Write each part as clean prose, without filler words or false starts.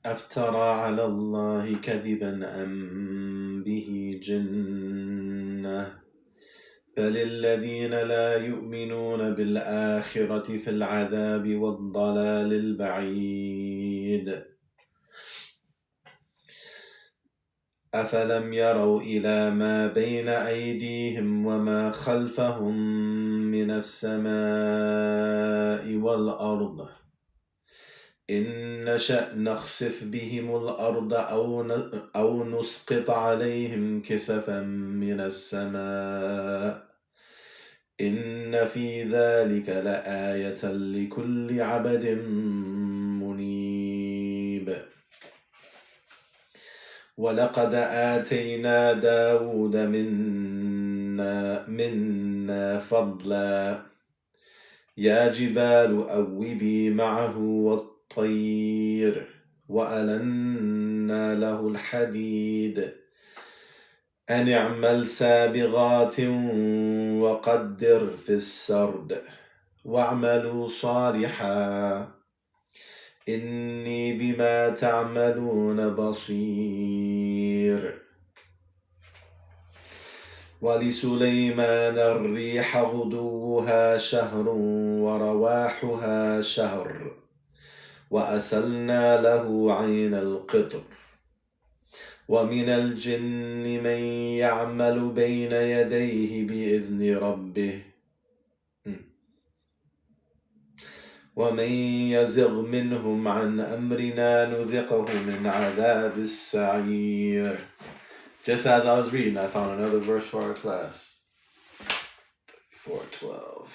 أفترى على الله كذبا أم به جنة بل الذين لا يؤمنون بالآخرة في العذاب والضلال البعيد أفلم يروا إلى ما بين أيديهم وما خلفهم من السماء والأرض إن نشأ نخسف بهم الأرض أو نسقط عليهم كسفا من السماء إن في ذلك لآية لكل عبد منيب ولقد آتينا داود منا فضلا يا جبال أوبي معه والطير وألنا له الحديد أن اعمل سابغات وقدر في السرد واعملوا صالحا إني بما تعملون بصير ولسليمان الريح غدوها شهر ورواحها شهر وأسلنا له عين القطر ومن الجن من يعمل بين يديه بإذن ربه ومن يزغ منهم عن أمرنا نذقه من عذاب السعير. Just as I was reading, I found another verse for our class. 34:12.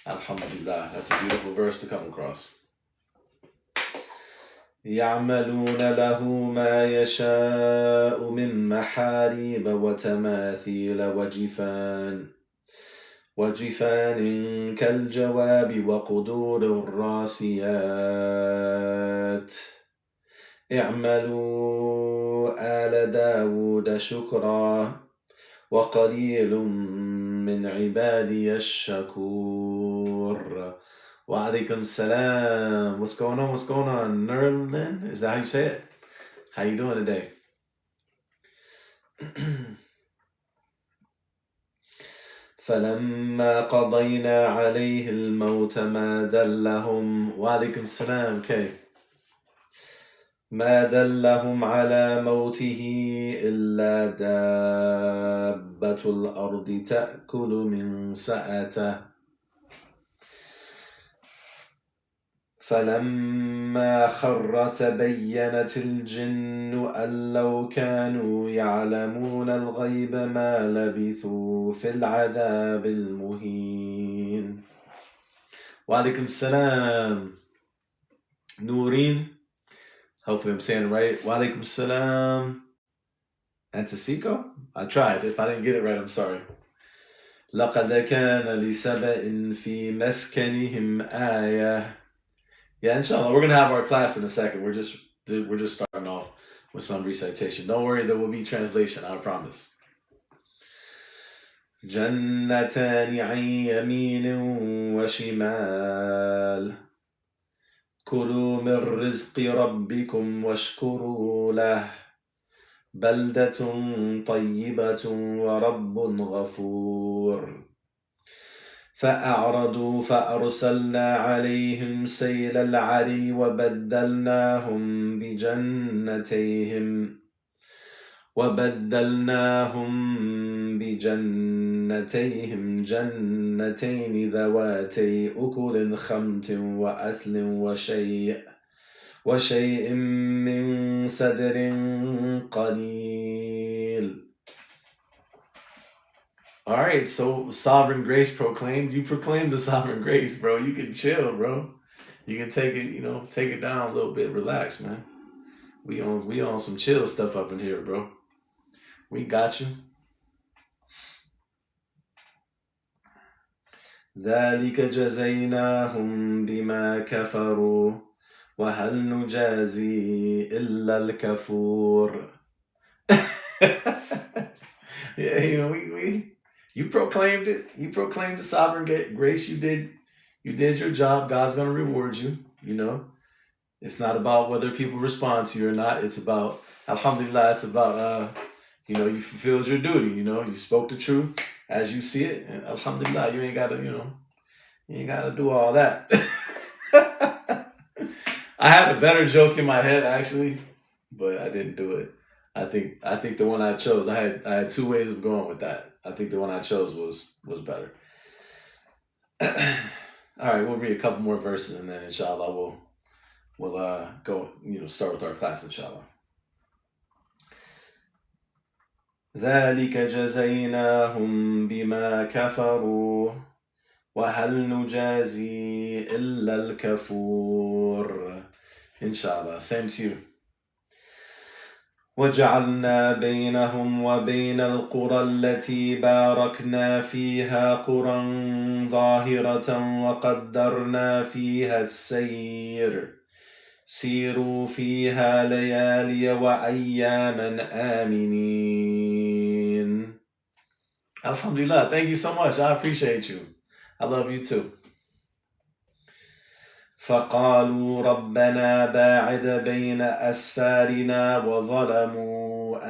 Alhamdulillah, that's a beautiful verse to come across. يعملون له ما يشاء من محاريب وتماثيل وجفان كالجواب وقدور الراسيات اعملوا آل داود شكرا وقليل من عبادي الشكور. Wa alaikum salam. What's going on? What's going on? Nerlin? Is that how you say it? How you doing today? فلما قضينا عليه الموت ما دلهم وعليكم السلام كيف ما دلهم على موته إلا دابة الأرض تأكل من سأته فلما خر تبينت الجن أن لو كانوا يعلمون الغيب ما لبثوا في العذاب المهين. وعليكم السلام نورين. Hopefully I'm saying it right. Walaikum salam. Anticico? I tried. If I didn't get it right, I'm sorry. لقد كان لسبأ في مسكنهم آية. Yeah, inshallah, we're gonna have our class in a second. We're just starting off with some recitation. Don't worry, there will be translation, I promise. جنتان عن يمين وشمال كلوا من رزق ربكم واشكروا له بلدة طيبة ورب غفور فأعرضوا فأرسلنا عليهم سيل العرم وبدلناهم بجنتيهم جنتين ذواتي أكل خمط وأثل وشيء من سدر قليل. All right, so sovereign grace proclaimed. You proclaimed the sovereign grace, bro. You can chill, bro. You can take it, take it down a little bit. Relax, man. We on some chill stuff up in here, bro. We got you. ذلك جزيناهم بما كفروا وهل نجازي إلا الكفور. Yeah, you proclaimed it. You proclaimed the sovereign grace. You did your job. God's gonna reward you. You know, it's not about whether people respond to you or not. It's about, alhamdulillah, it's about, you fulfilled your duty. You spoke the truth as you see it. And alhamdulillah, you ain't got to, you ain't got to do all that. I had a better joke in my head, actually, but I didn't do it. I think the one I chose, I had two ways of going with that. I think the one I chose was better. All right, we'll read a couple more verses and then inshallah we'll go, start with our class inshallah. ذلك جزيناهم بما كفروا وهل نجازي إلا الكفور. Inshallah, same to you. وجعلنا بينهم وبين القرى التي باركنا فيها قرى ظاهرة وقدرنا فيها السير سيروا فيها ليالي وأياما آمنين. Alhamdulillah, thank you so much. I appreciate you. I love you too. فقالوا ربنا باعد بين أسفارنا وظلموا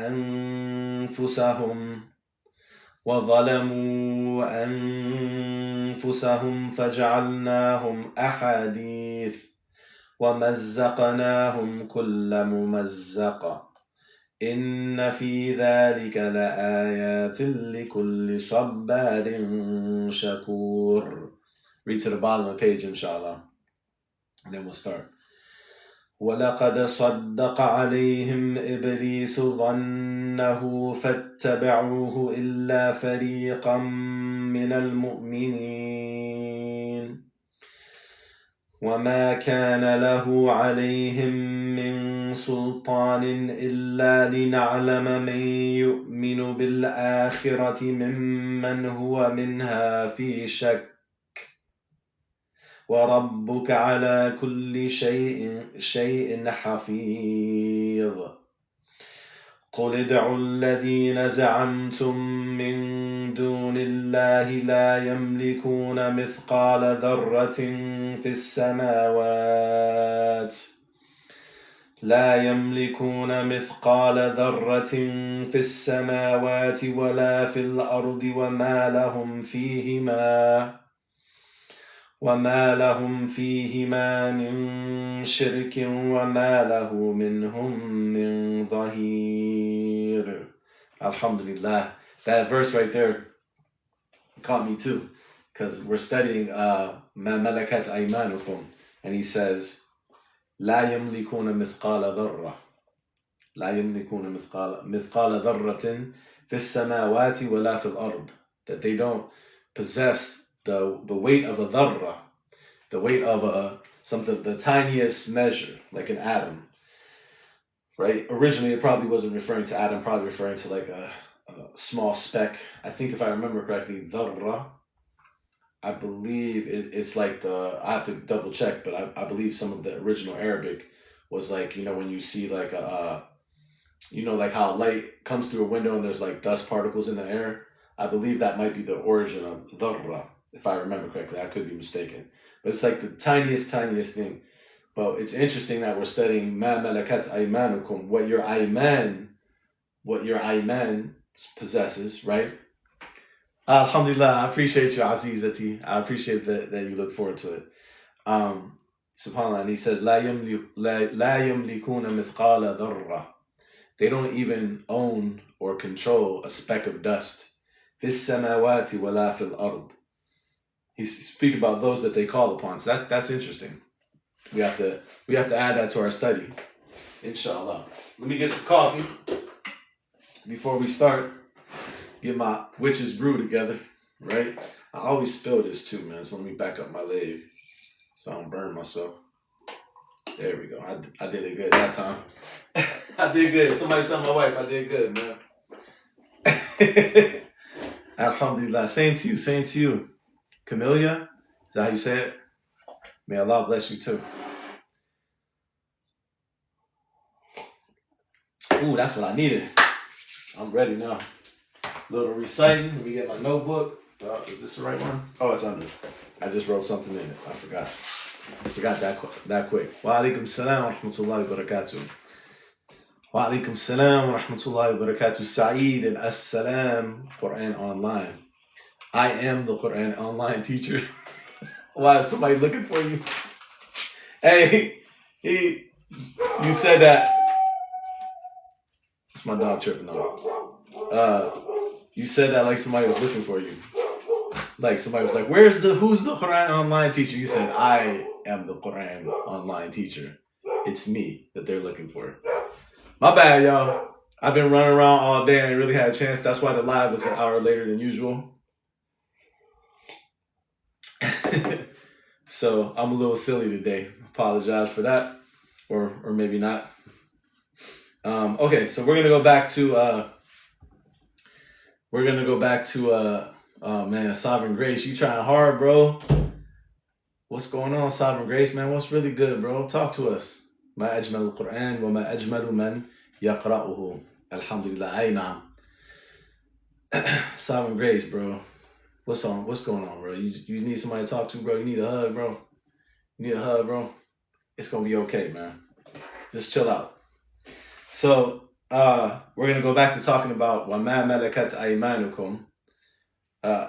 أنفسهم فجعلناهم أحاديث ومزقناهم كل ممزق إن في ذلك لآيات لكل صبار شكور. Read to the bottom of the page inshallah. And then we'll start. وَلَقَدْ صَدَّقَ عَلَيْهِمْ إِبْلِيسُ ظَنَّهُ فَاتَّبَعُوهُ إِلَّا فَرِيقًا مِّنَ الْمُؤْمِنِينَ وَمَا كَانَ لَهُ عَلَيْهِمْ مِنْ سُلْطَانٍ إِلَّا لِنَعْلَمَ مَنْ يُؤْمِنُ بِالْآخِرَةِ مِمَّنْ هُوَ مِنْهَا فِي شَكٍّ وربك على كل شيء حفيظ. قل ادعوا الذين زعمتم من دون الله لا يملكون مثقال ذرة في السماوات ولا في الأرض وما لهم فيهما من شرك وما له منهم من ظهير. Alhamdulillah. That verse right there caught me too, because we're studying ما ملكت أيمانكم, and he says لا يملكون مثقال ذرة في السماوات ولا في الأرض, that they don't possess the weight of a dharra, the weight of something, the tiniest measure, like an atom, right? Originally, it probably wasn't referring to atom, probably referring to like a small speck. I think if I remember correctly, dharra, I believe it's like I have to double check, but I believe some of the original Arabic was like, when you see like like how light comes through a window and there's like dust particles in the air. I believe that might be the origin of dharra, if I remember correctly. I could be mistaken. But it's like the tiniest thing. But it's interesting that we're studying ma malakat aymanukum, what your ayman possesses, right? Alhamdulillah, I appreciate you, Azizati. I appreciate that you look forward to it. SubhanAllah, and he says, لا يملكون مثقال ذرة. They don't even own or control a speck of dust. في السماوات ولا في الأرض. He's speaking about those that they call upon. So that's interesting. We have to add that to our study, inshallah. Let me get some coffee before we start. Get my witch's brew together, right? I always spill this too, man. So let me back up my leg so I don't burn myself. There we go. I did it good that time. I did good. Somebody tell my wife I did good, man. Alhamdulillah. Same to you. Camellia, is that how you say it? May Allah bless you too. Ooh, that's what I needed. I'm ready now. Little reciting. Let me get my notebook. Is this the right one? Oh, it's under. I just wrote something in it. I forgot. Forgot that quick. Wa alaikum salam wa rahmatullahi wa barakatuh. Wa alaikum salam wa rahmatullahi wa barakatuh. Saeed and as-salam. Quran Online. I am the Quran Online teacher. Why is somebody looking for you? Hey, you said that. It's my dog tripping on. You said that like somebody was looking for you. Like somebody was like, who's the Quran Online teacher? You said, I am the Quran Online teacher. It's me that they're looking for. My bad, y'all. I've been running around all day and I really had a chance. That's why the live was an hour later than usual. So I'm a little silly today. Apologize for that. Or maybe not. Okay, so we're gonna go back to oh man, Sovereign Grace. You trying hard, bro. What's going on, Sovereign Grace, man? What's really good, bro? Talk to us. ما أجمل القرآن وما أجمل من يقرأه. Alhamdulillah. Ay, nah. Sovereign Grace, bro. What's going on, bro? You need somebody to talk to, bro? You need a hug, bro? You need a hug, bro? It's gonna be okay, man. Just chill out. So we're gonna go back to talking about وَمَا مَلَكَتْ أَيْمَانُكُمْ.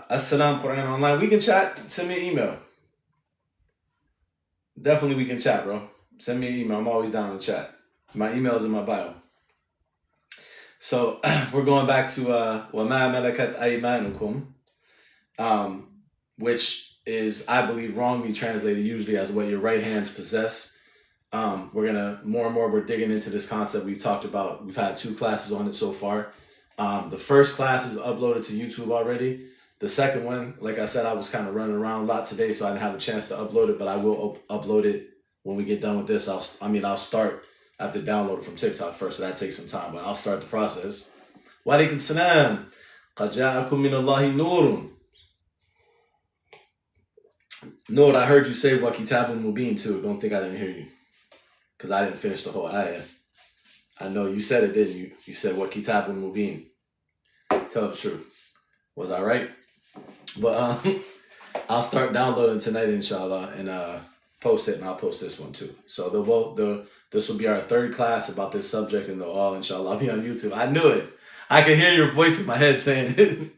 As-salam Quran Online. We can chat. Send me an email. Definitely we can chat, bro. Send me an email. I'm always down to chat. My email is in my bio. So we're going back to وَمَا مَلَكَتْ أَيْمَانُكُمْ. Which is, I believe, wrongly translated usually as what your right hands possess. We're gonna more and more we're digging into this concept. We've talked about, we've had 2 classes on it so far. The first class is uploaded to YouTube already. The second one, like I said, I was kind of running around a lot today, so I didn't have a chance to upload it, but I will upload it when we get done with this. I'll start. I have to download it from TikTok first, so that takes some time, but I'll start the process. Wa alaikum salam. قَدْ جَاءَكُم مِّنَ اللَّهِ نُورٌ. Note, I heard you say wa kitabun mubin too. Don't think I didn't hear you, because I didn't finish the whole ayah. I know you said it, didn't you? You said wa kitabun mubin. Tell the truth. Was I right? But I'll start downloading tonight, inshallah, and post it, and I'll post this one too. So this will be our 3rd class about this subject, and they'll all, inshallah, I'll be on YouTube. I knew it. I could hear your voice in my head saying it.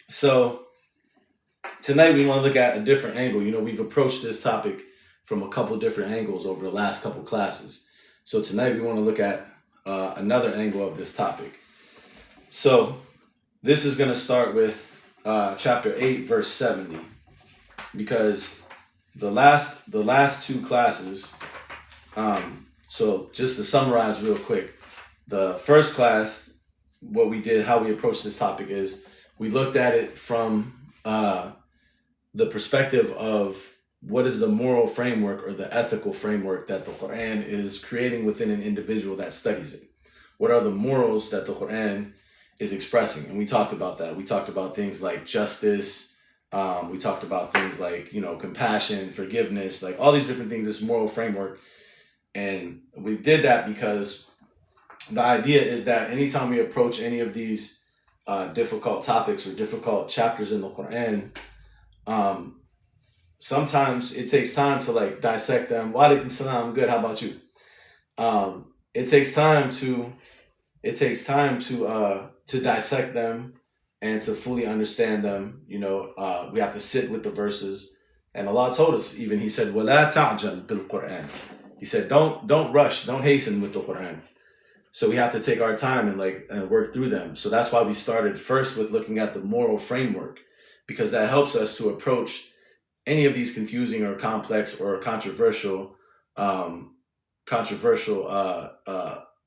So tonight we want to look at a different angle. You know, we've approached this topic from a couple different angles over the last couple classes. So tonight we want to look at another angle of this topic. So this is going to start with chapter 8, verse 70, because the last 2 classes. So just to summarize real quick, the first class, what we did, how we approached this topic is we looked at it from the perspective of what is the moral framework or the ethical framework that the Quran is creating within an individual that studies it. What are the morals that the Quran is expressing? And we talked about that. We talked about things like justice. We talked about things like, compassion, forgiveness, like all these different things, this moral framework. And we did that because the idea is that anytime we approach any of these difficult topics or difficult chapters in the Quran, sometimes it takes time to like dissect them. Wa alaikum salam. Good. How about you? It takes time to dissect them and to fully understand them. We have to sit with the verses. And Allah told us, even He said, وَلَا تَعْجَلْ بِالْقُرْآنِ. He said, don't rush, don't hasten with the Quran. So we have to take our time and work through them. So that's why we started first with looking at the moral framework, because that helps us to approach any of these confusing or complex or controversial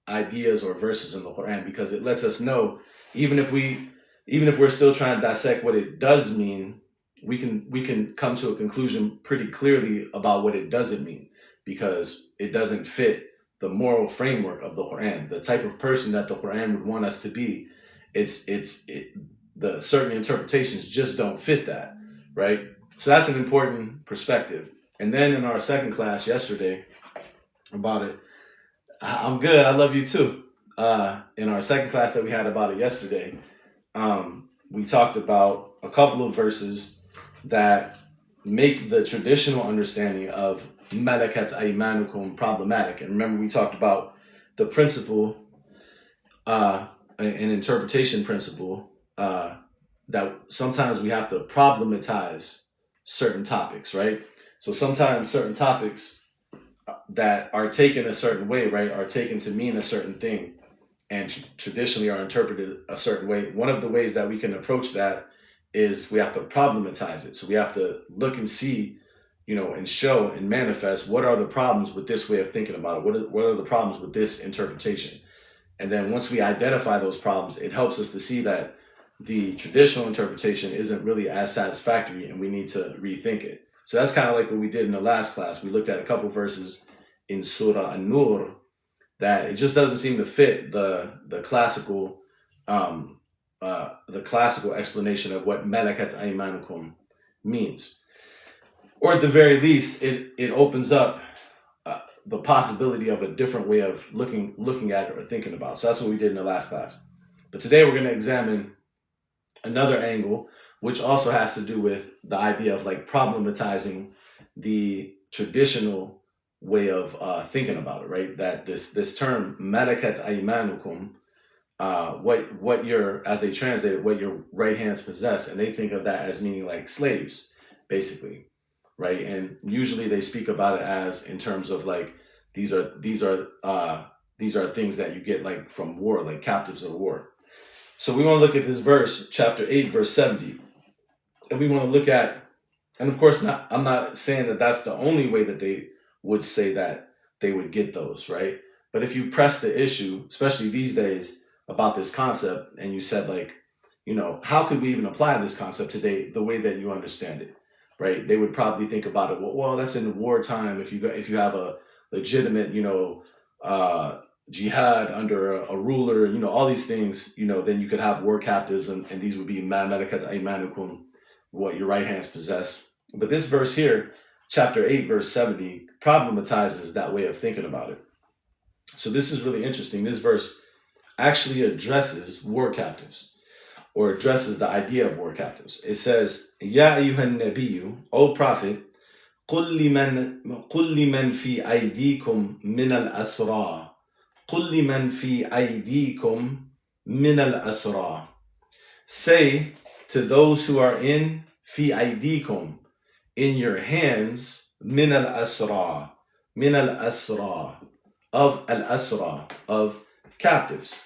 ideas or verses in the Quran, because it lets us know, even if we're still trying to dissect what it does mean, we can come to a conclusion pretty clearly about what it doesn't mean, because it doesn't fit the moral framework of the Quran, the type of person that the Quran would want us to be. The certain interpretations just don't fit that, right? So that's an important perspective. And then in our second class yesterday about it, I'm good. I love you too. in our second class that we had about it yesterday, we talked about a couple of verses that make the traditional understanding of malakat aymanukum problematic. And remember, we talked about the principle, an interpretation principle, that sometimes we have to problematize certain topics, right? So sometimes certain topics that are taken a certain way, right, are taken to mean a certain thing and traditionally are interpreted a certain way. One of the ways that we can approach that is we have to problematize it. So we have to look and see, and show and manifest what are the problems with this way of thinking about it. What are the problems with this interpretation? And then once we identify those problems, it helps us to see that the traditional interpretation isn't really as satisfactory and we need to rethink it. So that's kind of like what we did in the last class. We looked at a couple verses in Surah An-Nur that it just doesn't seem to fit the classical explanation of what malakat aymanukum means. Or at the very least, it opens up the possibility of a different way of looking at it or thinking about it. So that's what we did in the last class. But today we're going to examine another angle, which also has to do with the idea of like problematizing the traditional way of thinking about it, right? That this term malakat aymanukum, what your, as they translate it, what your right hands possess, and they think of that as meaning like slaves, basically, right? And usually they speak about it as in terms of like these are things that you get like from war, like captives of war. So we want to look at this verse, chapter 8, verse 70, and we want to look at, and of course, I'm not saying that that's the only way that they would say that they would get those, right? But if you press the issue, especially these days, about this concept, and you said like, how could we even apply this concept today the way that you understand it, right? They would probably think about it, well, that's in the wartime. If you have a legitimate, jihad under a ruler, all these things, then you could have war captives, and these would be malakat aymanukum, what your right hands possess. But this verse here, chapter 8, verse 70, problematizes that way of thinking about it. So this is really interesting. This verse actually addresses war captives, or addresses the idea of war captives. It says, Ya ayyuhan nabiyyu, O prophet, قل لمن في أيديكم من الأسرى قل لمن في أيديكم من الأسرى. Say to those who are in في أيديكم, in your hands, من الأسرى, من الأسرى, of al-asra, of captives.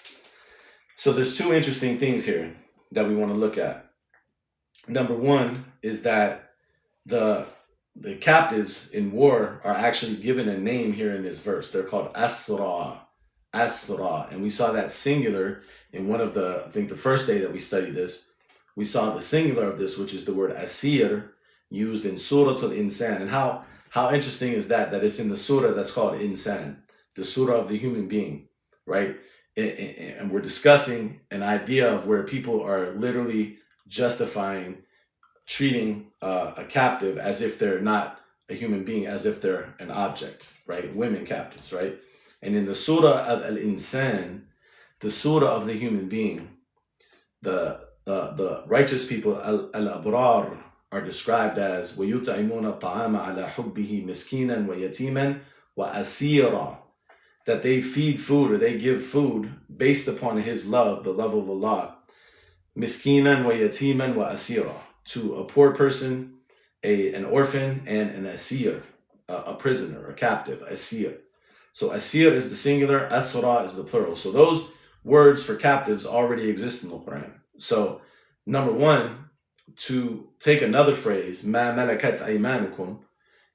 So there's two interesting things here that we want to look at. Number one is that the captives in war are actually given a name here in this verse. They're called asra, and we saw that singular in one of I think the first day that we studied this, we saw the singular of this, which is the word asir, used in Surah Al-Insan. And how interesting is that it's in the surah that's called Insan, the surah of the human being, right? And we're discussing an idea of where people are literally justifying treating a captive as if they're not a human being, as if they're an object, right? Women captives, right? And in the surah of Al-Insan, the surah of the human being, the righteous people, al-abrar, are described as وَيُطْعِمُونَ الطَّعَامَ عَلَى حُبِّهِ مِسْكِينًا وَيَتِيمًا وَأَسِيرًا, that they feed food, or they give food based upon his love, the love of Allah, miskinan wa yatiman wa asira, to a poor person, an orphan, and an asir, a prisoner, a captive, asir. So asir is the singular, asra is the plural. So those words for captives already exist in the Quran. So number one, to take another phrase, ma malakat aymanukum,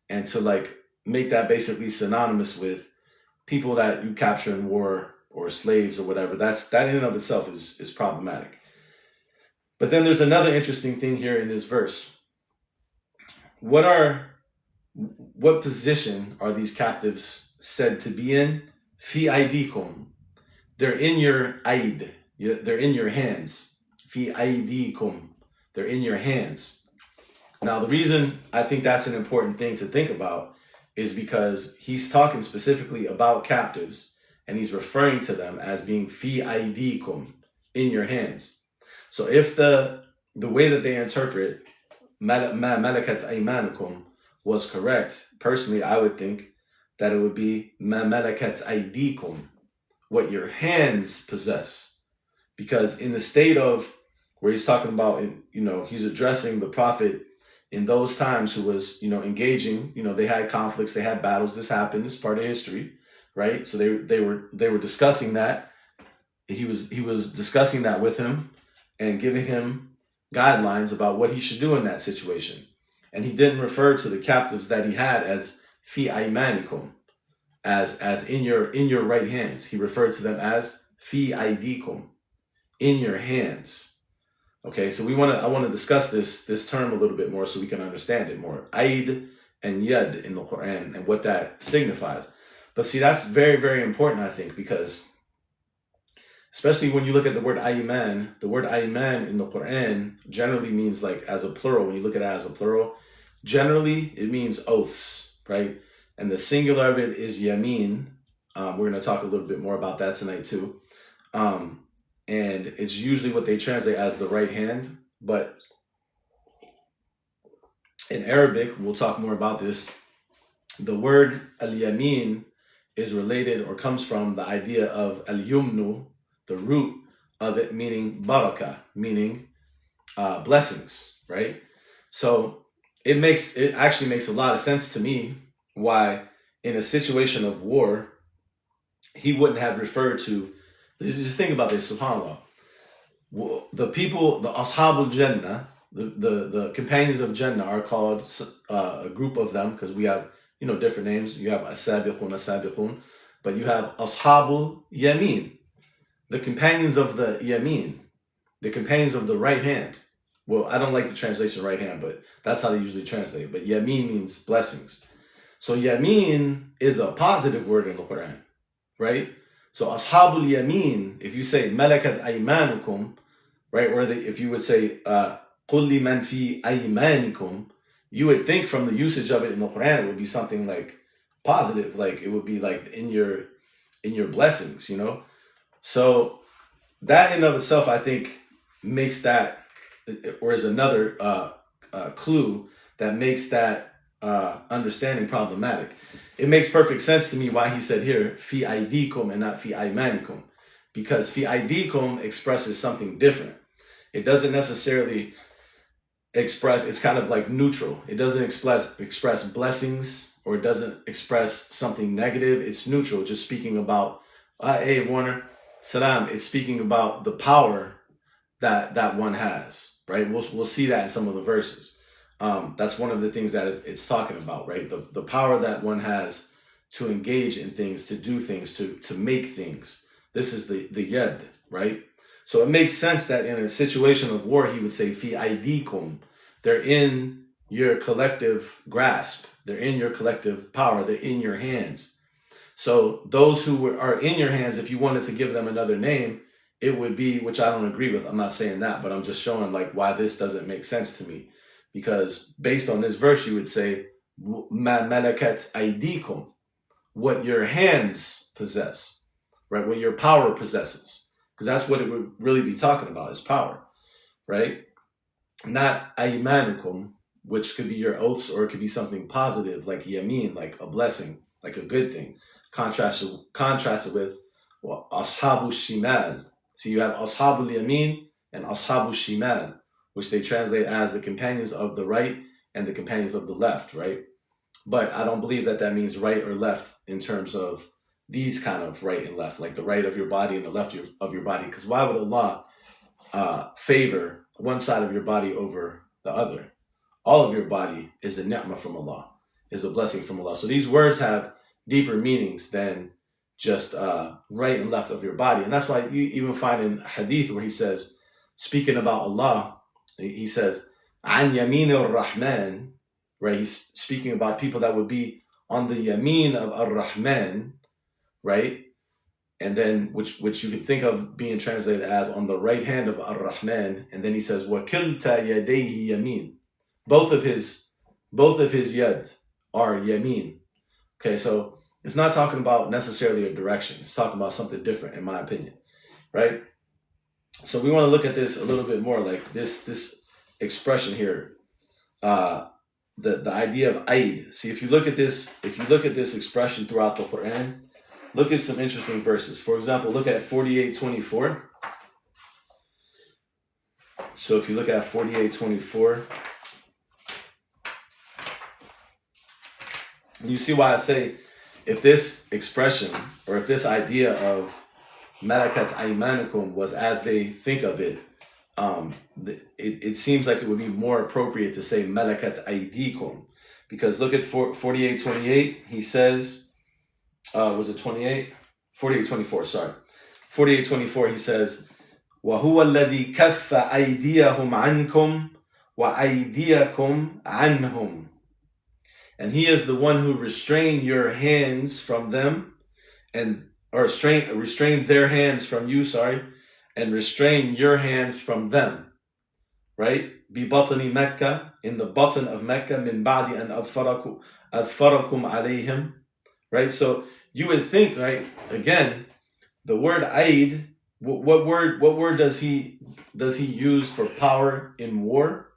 and to like make that basically synonymous with people that you capture in war or slaves or whatever, that in and of itself is problematic. But then there's another interesting thing here in this verse. What position are these captives said to be in? Fi aidikum. They're in your aid. They're in your hands. Fi aidikum. They're in your hands. Now, the reason I think that's an important thing to think about is because he's talking specifically about captives, and he's referring to them as being fi aydikum, in your hands. So if the way that they interpret ma malakat aymanukum was correct, personally I would think that it would be ma malakat aydikum, what your hands possess. Because in the state of where he's talking about, he's addressing the prophet in those times who was, engaging, they had conflicts, they had battles, this happened, this is part of history, right? So they were discussing that. He was discussing that with him and giving him guidelines about what he should do in that situation. And he didn't refer to the captives that he had as fi aymanikum, as in your right hands. He referred to them as fi aydikum, in your hands. Okay, so I want to discuss this term a little bit more so we can understand it more. Aid and yad in the Quran and what that signifies. But see, that's very, very important, I think, because especially when you look at the word ayman in the Quran generally means like as a plural. When you look at it as a plural, generally it means oaths, right? And the singular of it is yamin. We're going to talk a little bit more about that tonight too. And it's usually what they translate as the right hand. But in Arabic, we'll talk more about this, the word al-yamin is related or comes from the idea of al-yumnu, the root of it meaning barakah, meaning blessings, right? So it actually makes a lot of sense to me why in a situation of war, he wouldn't have referred to, just think about this, subhanAllah. The people, the Ashabul Jannah, the companions of Jannah are called, a group of them, because we have, different names. You have As-Sabiqun, but you have Ashabul Yamin, the companions of the Yamin, the companions of the right hand. Well, I don't like the translation right hand, but that's how they usually translate it. But Yamin means blessings. So Yamin is a positive word in the Quran, right? So Ashabul Yamin, if you say Malakat Aymanukum, right, or if you would say Qul liman fi aymanikum, you would think from the usage of it in the Quran, it would be something like positive, like it would be like in your blessings, So that in of itself, I think, makes that, or is another clue that makes that understanding problematic. It makes perfect sense to me why he said here fi aydikum and not fi aymanikum, because fi aydikum expresses something different. It doesn't necessarily express, it's kind of like neutral. It doesn't express blessings, or it doesn't express something negative. It's neutral, just speaking about hey Warner Salam, it's speaking about the power that one has, right? We'll see that in some of the verses. That's one of the things that it's talking about, right? The power that one has to engage in things, to do things, to make things. This is the yad, right? So it makes sense that in a situation of war, he would say, fi aydikum. They're in your collective grasp. They're in your collective power. They're in your hands. So those who are in your hands, if you wanted to give them another name, it would be, which I don't agree with. I'm not saying that, but I'm just showing like why this doesn't make sense to me. Because based on this verse, you would say, ma malakat aydikum, what your hands possess, right? What your power possesses. Because that's what it would really be talking about, is power, right? Not aymanukum, which could be your oaths, or it could be something positive, like yamin, like a blessing, like a good thing. Contrasted with ashabu shimal. So you have ashabul yamin and ashabu shimal, which they translate as the companions of the right and the companions of the left, right? But I don't believe that means right or left in terms of these kind of right and left, like the right of your body and the left of your body. Because why would Allah favor one side of your body over the other? All of your body is a ni'mah from Allah, is a blessing from Allah. So these words have deeper meanings than just right and left of your body. And that's why you even find in hadith where he says, speaking about Allah, he says, an yamin ar-Rahman, right? He's speaking about people that would be on the yamin of ar-Rahman, right? And then which you could think of being translated as on the right hand of ar-Rahman. And then he says, وَكِلْتَ يَدَيْهِ yamin. Both of his yad are yamin. Okay, so it's not talking about necessarily a direction. It's talking about something different, in my opinion, right? So we want to look at this a little bit more, like this expression here, the idea of aid. See, if you look at this expression throughout the Quran, look at some interesting verses. For example, look at 48:24. So if you look at 48:24, you see why I say, if this expression or if this idea of malakat aymanikum was as they think of it, it seems like it would be more appropriate to say malakat aydikum, because look at 48:28. He says, was it 28? 48:24. Sorry, 48:24. He says, وَهُوَ الَّذِي كَفَّ أَيْدِيَهُمْ عَنْكُمْ وَأَيْدِيَكُمْ عَنْهُمْ. And he is the one who restrained your hands from them, or restrained their hands from you, and restrained your hands from them. Right? بِبَطْنِ مَكَّةِ, in the button of Mecca, مِنْ بَعْدِ أَنْ أَظْفَرَكُمْ عَلَيْهِمْ. Right? So you would think, right, again, the word aid, what word does he use for power in war?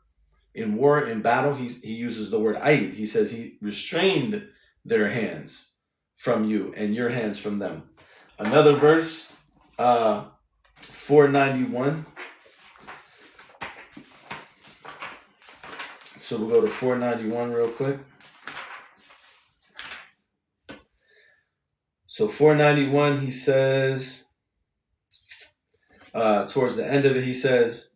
In battle, he uses the word aid. He says he restrained their hands from you and your hands from them. Another verse, 491. So we'll go to 491 real quick. So 491, he says, towards the end of it, he says,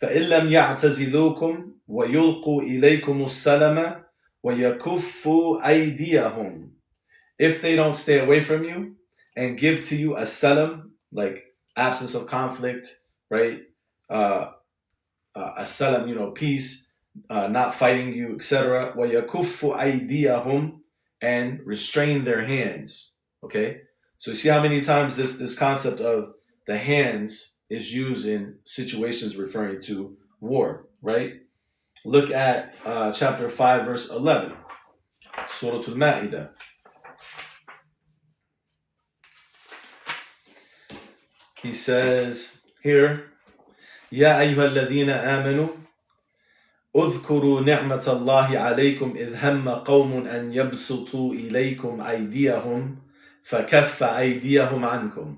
فَإِن لَمْ يَعْتَزِلُوكُمْ وَيُلْقُوا إِلَيْكُمُ السَّلَمَ وَيَكُفُّوا أَيْدِيَهُمْ. If they don't stay away from you and give to you a salam, like absence of conflict, right? A salam, peace, not fighting you, etc. وَيَكُفُّوا أَيْدِيَهُمْ, and restrain their hands. Okay? So you see how many times this concept of the hands is used in situations referring to war, right? Look at chapter 5, verse 11. Surah Al-Ma'idah. He says here, يَا أَيُّهَا الَّذِينَ آمَنُوا اذْكُرُوا نِعْمَةَ اللَّهِ عَلَيْكُمْ إِذْ هَمَّ قَوْمٌ أَنْ يَبْسُطُوا إِلَيْكُمْ أَيْدِيَهُمْ فَكَفَّ أَيْدِيَهُمْ عَنْكُمْ.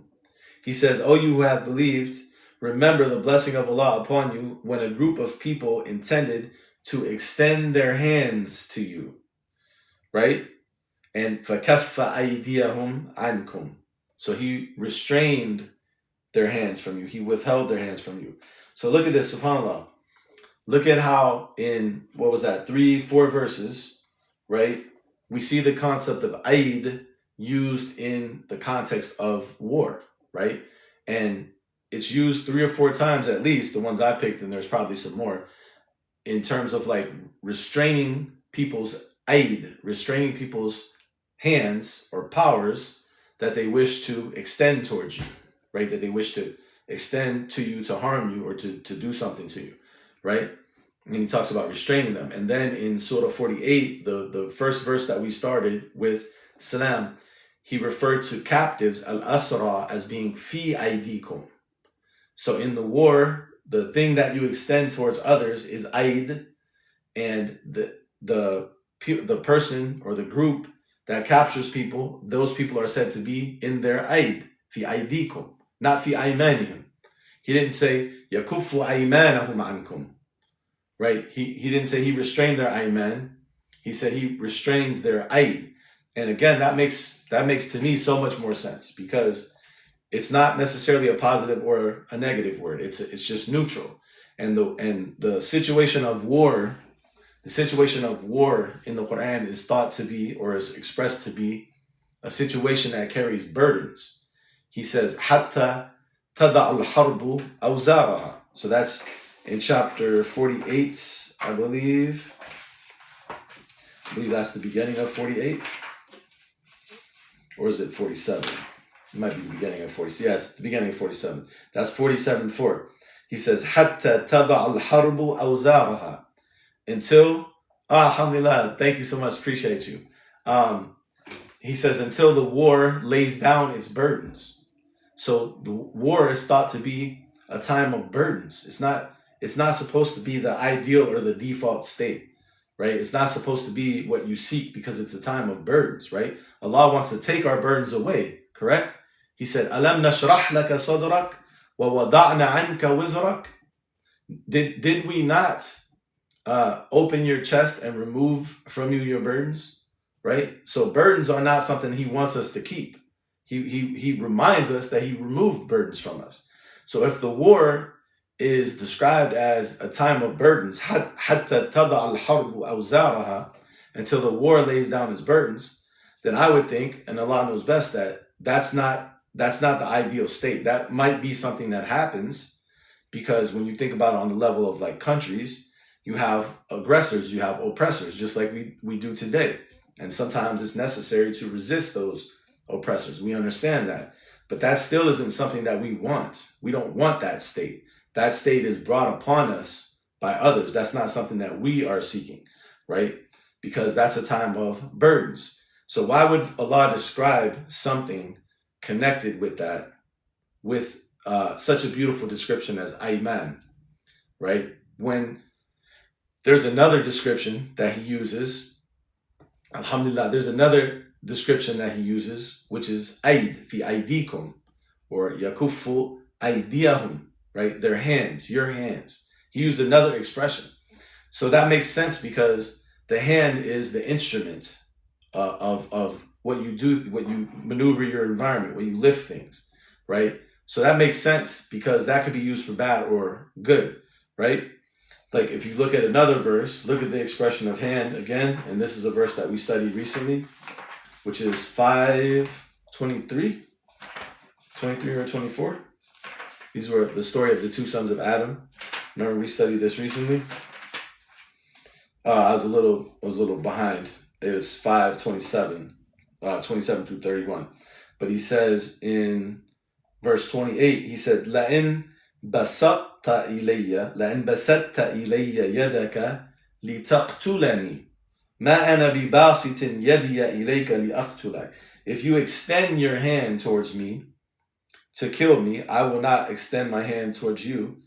He says, O you who have believed, remember the blessing of Allah upon you when a group of people intended to extend their hands to you, right? And فَكَفَّ أَيْدِيَهُمْ عَنْكُمْ. So he restrained their hands from you. He withheld their hands from you. So look at this, subhanAllah. Look at how in, 3-4 verses, right? We see the concept of aid used in the context of war, right? And it's used 3 or 4 times at least, the ones I picked, and there's probably some more, in terms of like restraining people's aid, restraining people's hands or powers that they wish to extend towards you, right? That they wish to extend to you to harm you or to do something to you, right? And he talks about restraining them. And then in Surah 48, the first verse that we started with, Salam, he referred to captives, al-asra, as being fi aydikum. So in the war, the thing that you extend towards others is aid, and the person or the group that captures people, those people are said to be in their aid, fi aydikum, not fi aymanihim. He didn't say yakuffu aymanahum ankum, right? He didn't say he restrained their ayman. He said he restrains their aid. And again, that makes to me so much more sense, because it's not necessarily a positive or a negative word. It's just neutral. And the situation of war, in the Quran is thought to be, or is expressed to be, a situation that carries burdens. He says, "Hatta tada al-harbu awzaraha." So that's in chapter 48, I believe. I believe that's the beginning of 48. Or is it 47? It might be the beginning of 47. Yes, the beginning of 47. That's 47:4. He says, Hatta tada al-harbu awzaraha. Until, alhamdulillah, thank you so much, appreciate you. he says, until the war lays down its burdens. So the war is thought to be a time of burdens. It's not supposed to be the ideal or the default state, right? It's not supposed to be what you seek because it's a time of burdens, right? Allah wants to take our burdens away, correct? He said, Alam nashrah laka sadrak wa wada'na anka wizrak. Did we not open your chest and remove from you your burdens, right? So burdens are not something he wants us to keep. He reminds us that he removed burdens from us. So if the war is described as a time of burdens, حَتَّى تَضَعَ الْحَرْبُ أَوْزَارَهَا, until the war lays down its burdens, then I would think, and Allah knows best, that that's not the ideal state. That might be something that happens because when you think about it on the level of like countries, you have aggressors, you have oppressors, just like we do today. And sometimes it's necessary to resist those oppressors. We understand that. But that still isn't something that we want. We don't want that state. That state is brought upon us by others. That's not something that we are seeking, right? Because that's a time of burdens. So why would Allah describe something connected with that, with such a beautiful description as Ayman, right? When there's another description that he uses, alhamdulillah, there's another description that he uses, which is Aid, fi aydikum, or yakuffu aydiyahum, right? Their hands, your hands. He used another expression. So that makes sense because the hand is the instrument of what you do, what you maneuver your environment, when you lift things, right? So that makes sense because that could be used for bad or good, right? Like if you look at another verse, look at the expression of hand again, and this is a verse that we studied recently, which is 5:23, 23 or 24. These were the story of the two sons of Adam. Remember we studied this recently? I was a little behind. It was 5:27, 27 through 31. But he says in verse 28, he said, لَإِن بَسَطْتَ إِلَيَّ يَدَكَ لِتَقْتُلَنِي مَا أَنَا بِبَاسِطٍ يَدِيَ إِلَيْكَ لِأَقْتُلَكَ. If you extend your hand towards me to kill me, I will not extend my hand towards you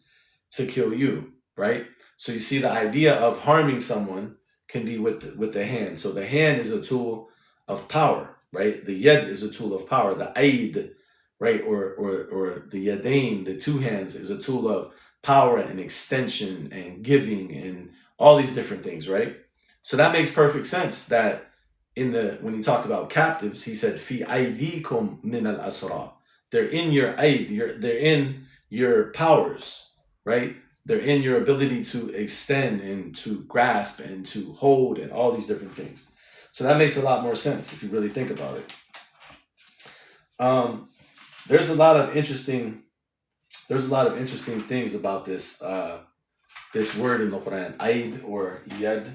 to kill you, right? So you see the idea of harming someone can be with the hand. So the hand is a tool of power, right? The yad is a tool of power. The aid, right, or the yadain, the two hands, is a tool of power and extension and giving and all these different things, right? So that makes perfect sense that when he talked about captives, he said, fi aydikum min al asra. They're in your aid, they're in your powers, right? They're in your ability to extend and to grasp and to hold and all these different things. So that makes a lot more sense if you really think about it. There's a lot of interesting things about this this word in the Quran, aid or yad.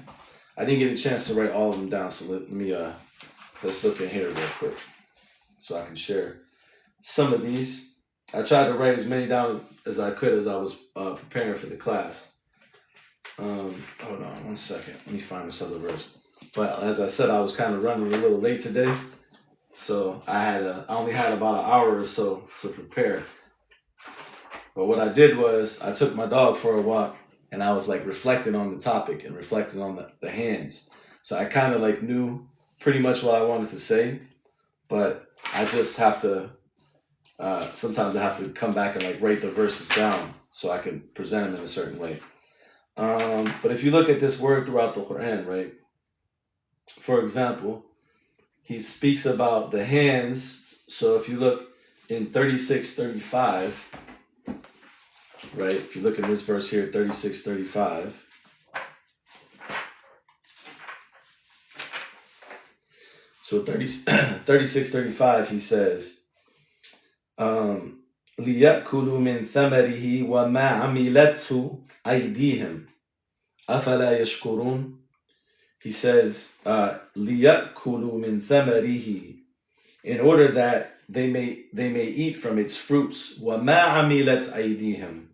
I didn't get a chance to write all of them down, so let's look in here real quick so I can share some of these. I tried to write as many down as I could as I was preparing for the class. Hold on one second. Let me find this other verse. But as I said, I was kind of running a little late today, so I only had about an hour or so to prepare. But what I did was I took my dog for a walk, and I was like reflecting on the topic and reflecting on the hands. So I kind of like knew pretty much what I wanted to say, but I just have to. Sometimes I have to come back and like write the verses down so I can present them in a certain way. But if you look at this word throughout the Quran, right? For example, he speaks about the hands. So if you look in 36:35, right? If you look in this verse here, 36:35. So 36:35, he says, لِيَأْكُلُوا مِنْ ثَمَرِهِ وَمَا عَمِلَتْهُ أَيْدِيهِمْ أَفَلَا يَشْكُرُونَ. He says, لِيَأْكُلُوا مِنْ ثَمَرِهِ, in order that they may eat from its fruits. وَمَا عَمِلَتْ أَيْدِيهِمْ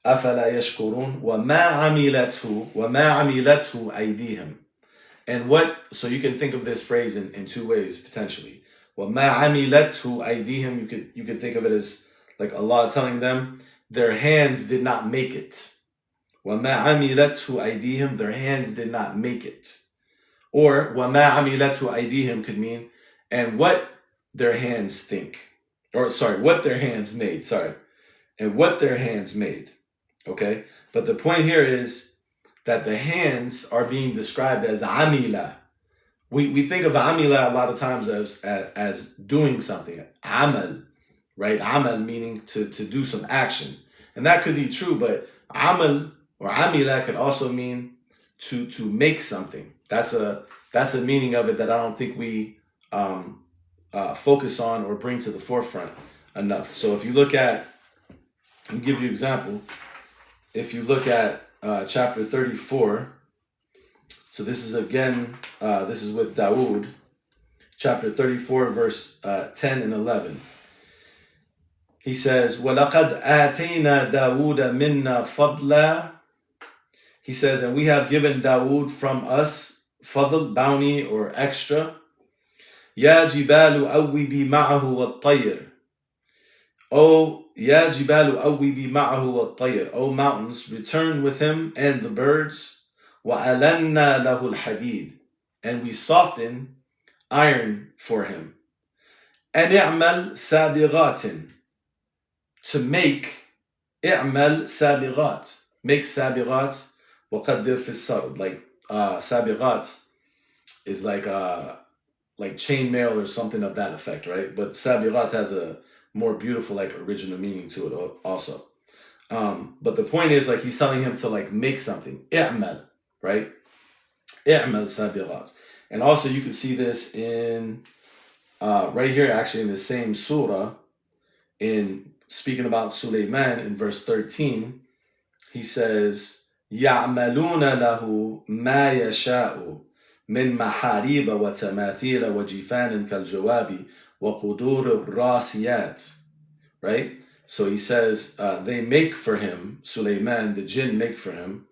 أَفَلَا يَشْكُرُونَ. وَمَا عَمِلَتْهُ أَيْدِيهِمْ, And so you can think of this phrase in two ways, potentially. وَمَا عَمِلَتْهُ أَيْدِيهِمْ, you could think of it as like Allah telling them, their hands did not make it. وَمَا عَمِلَتْهُ أَيْدِيهِمْ, their hands did not make it. Or وَمَا عَمِلَتْهُ أَيْدِيهِمْ could mean, and what their hands think. Or what their hands made, and what their hands made. Okay? But the point here is that the hands are being described as amila. We think of amila a lot of times as doing something. Amal, right? Amal meaning to do some action. And that could be true, but amal or amila could also mean to make something. That's a meaning of it that I don't think we focus on or bring to the forefront enough. So if you look at, I'll give you an example. If you look at chapter 34, so this is again, this is with Dawood, chapter 34, verse 10 and 11. He says, وَلَقَدْ آتَيْنَا دَاوُودَ مِنَّا فَضْلًا. He says, and we have given Dawood from us fadl, bounty or extra. يَا جِبَالُ أَوِّبِي مَعَهُ وَالطَّيْرِ. O يَا جِبَالُ أَوِّبِي مَعَهُ وَالطَّيْرِ. O mountains, return with him and the birds. وَأَلَنَّا لَهُ الْحَدِيدِ. And we soften iron for him. أَنْ اعْمَلْ سَابِغَاتٍ. To make اعْمَلْ سَابِغَات. Make sabirat. وَقَدِّرْ فِي السَّرْد. Like sabirat is like chainmail or something of that effect, right? But sabirat has a more beautiful, like, original meaning to it also. But the point is, like, he's telling him to, like, make something. I'mal, right? I'mal sabirat. And also you can see this in right here, actually, in the same surah, in speaking about Sulaiman in verse 13, he says, يَعْمَلُونَ لَهُ مَا يَشَاءُ مِنْ مَحَارِيبَ وَتَمَاثِيلَ وَجِفَانٍ كَالْجَوَابِ وَقُدُورِ الرَّاسِيَاتِ. Right? So he says, they make for him, Sulaiman, the jinn make for him,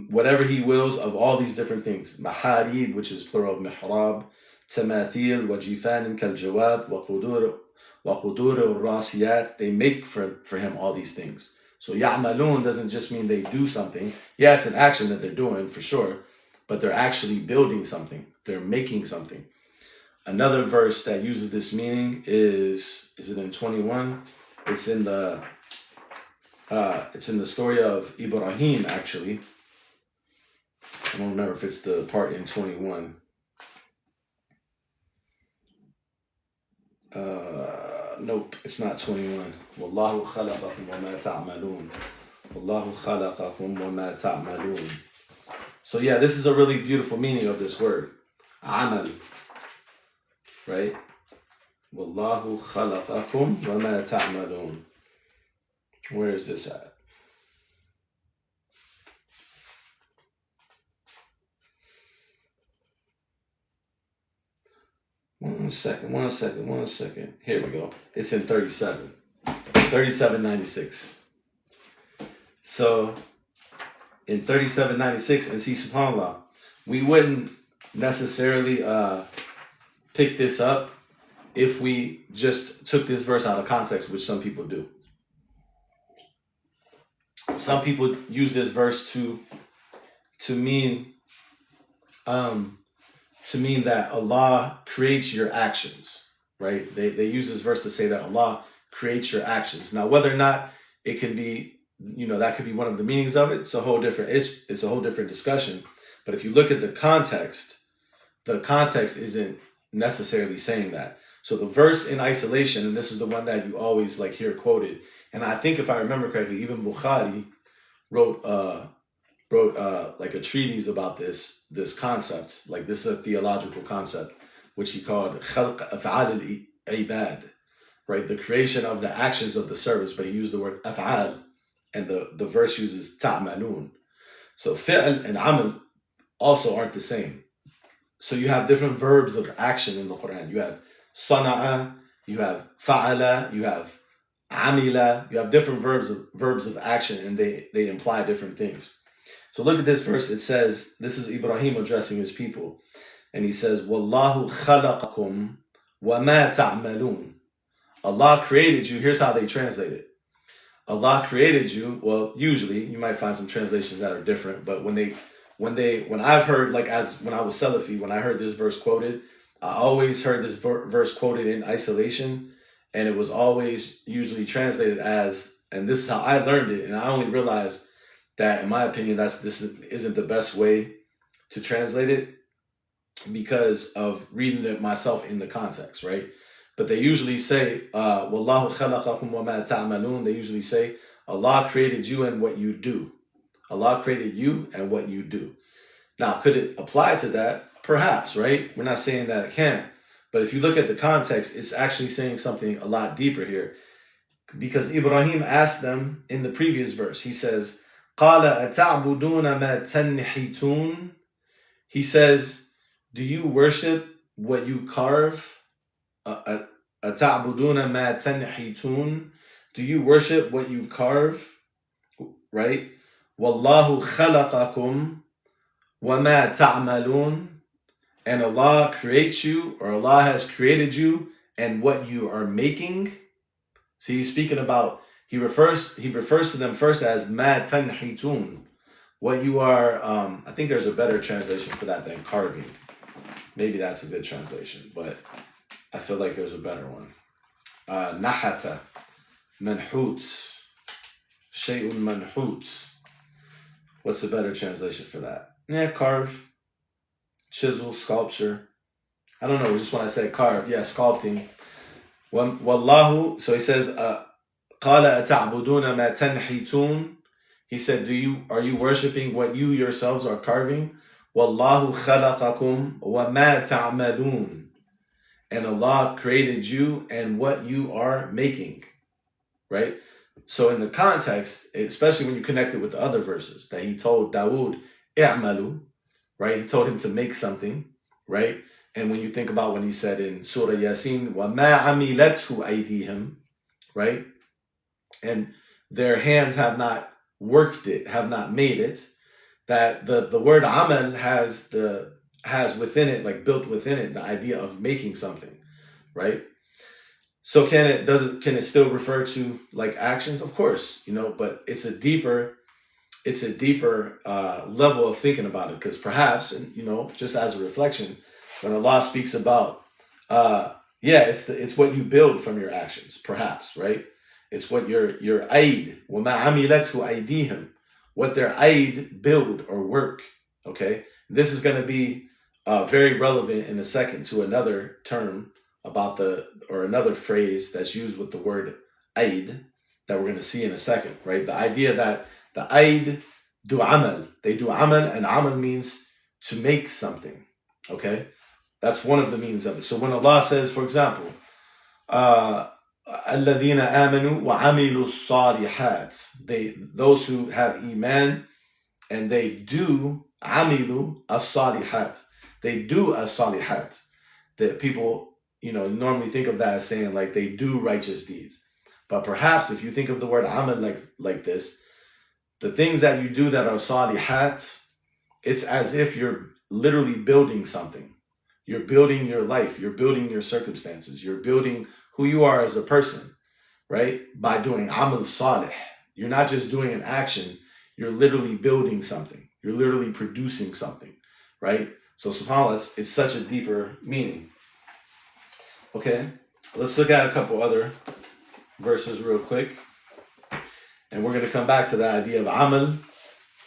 whatever he wills of all these different things. Maharib, which is plural of mihrab, tamathil, wajifan kaljawab, wa qudur al-rasiyat. They make for him all these things. So ya'malun doesn't just mean they do something. Yeah, it's an action that they're doing for sure, but they're actually building something. They're making something. Another verse that uses this meaning is it in 21? It's in the story of Ibrahim, actually. I don't remember if it's the part in 21. Nope, it's not 21. Wallahu khalaqakum wa ma ta'malun. Wallahu khalaqakum wa ma ta'malun. So yeah, this is a really beautiful meaning of this word. Amal. Right? Wallahu khalaqakum wa ma ta'malun. Where is this at? One second. Here we go. It's in 3796. So in 3796, and see, subhanAllah, we wouldn't necessarily pick this up if we just took this verse out of context, which some people do. Some people use this verse to mean that Allah creates your actions, right? They use this verse to say that Allah creates your actions. Now, whether or not it can be, that could be one of the meanings of it. It's a whole different discussion. But if you look at the context isn't necessarily saying that. So the verse in isolation, and this is the one that you always hear quoted, and I think if I remember correctly, even Bukhari wrote like a treatise about this concept. Like, this is a theological concept, which he called khalq af'al al-ibad, right? The creation of the actions of the servants, but he used the word af'al, and the verse uses ta'malun. So fi'l and amal also aren't the same. So you have different verbs of action in the Quran. You have sana'a, you have fa'ala, you have amila, you have different verbs of action, and they imply different things. So look at this verse. It says, this is Ibrahim addressing his people. And he says, Wallahu khalaqakum wa ma ta'malun. Allah created you. Here's how they translate it. Allah created you. Well, usually you might find some translations that are different, but when I've heard, like, as when I was Salafi, when I heard this verse quoted, I always heard this verse quoted in isolation, and it was always usually translated as, and this is how I learned it, and I only realized that, in my opinion, this isn't the best way to translate it because of reading it myself in the context, right? But they usually say, Wallahu khalaqakum wa ma ta'malun. They usually say, Allah created you and what you do. Allah created you and what you do. Now, could it apply to that? Perhaps, right? We're not saying that it can't. But if you look at the context, it's actually saying something a lot deeper here. Because Ibrahim asked them in the previous verse, he says, قَالَ أَتَعْبُدُونَ مَا تَنْحِتُونَ. He says, do you worship what you carve? أَتَعْبُدُونَ مَا تَنْحِتُونَ. Do you worship what you carve? Right? وَاللَّهُ خَلَقَكُمْ وَمَا تَعْمَلُونَ. And Allah creates you, or Allah has created you, and what you are making. See, he's speaking about, he refers to them first as ma tanhitun. What you are, I think there's a better translation for that than carving. Maybe that's a good translation, but I feel like there's a better one. Nahata, manhut, shay'un manhut. What's a better translation for that? Yeah, carve, chisel, sculpture. I don't know, just when I say carve, yeah, sculpting. Wallahu, so he says, قَالَ أَتَعْبُدُونَ مَا تَنْحِتُونَ. He said, are you worshiping what you yourselves are carving? وَاللَّهُ خَلَقَكُمْ وَمَا تَعْمَلُونَ. And Allah created you and what you are making, right? So in the context, especially when you connect it with the other verses, that he told Dawood, i'malu, right? He told him to make something, right? And when you think about when he said in Surah Yasin, وَمَا عَمِلَتْهُ أَيْدِيهِمْ, right? And their hands have not worked it, have not made it, that the word amal has within it, like built within it, the idea of making something, right? So can it still refer to like actions? Of course, but it's a deeper level of thinking about it, because perhaps, and just as a reflection, when Allah speaks about, it's what you build from your actions, perhaps, right? It's what your aid, وَمَا عَمِلَتْهُ أَيْدِيهِمْ, what their aid build or work, okay? This is going to be very relevant in a second to another term about another phrase that's used with the word aid that we're going to see in a second, right? The idea that the aid do amal, they do amal, and amal means to make something, okay? That's one of the meanings of it. So when Allah says, for example, الَّذِينَ آمَنُوا وَعَمِلُوا الصَّالِحَاتِ, those who have iman and they do amilu as-salihat, they do as-salihat. That people, normally think of that as saying like they do righteous deeds. But perhaps if you think of the word amal like this, the things that you do that are salihat, it's as if you're literally building something. You're building your life. You're building your circumstances. You're building who you are as a person, right? By doing amal salih. You're not just doing an action. You're literally building something. You're literally producing something, right? So subhanAllah, it's such a deeper meaning. Okay, let's look at a couple other verses real quick. And we're going to come back to the idea of amal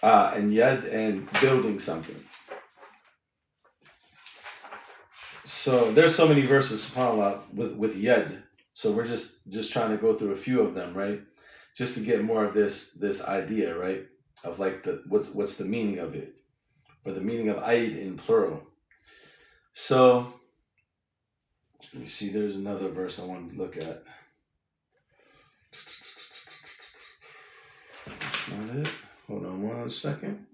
and yad and building something. So there's so many verses, subhanAllah, with yad. So we're just trying to go through a few of them, right? Just to get more of this idea, right? Of like what's the meaning of it, or the meaning of aid in plural. So let me see, there's another verse I wanted to look at. That's not it. Hold on 1 second.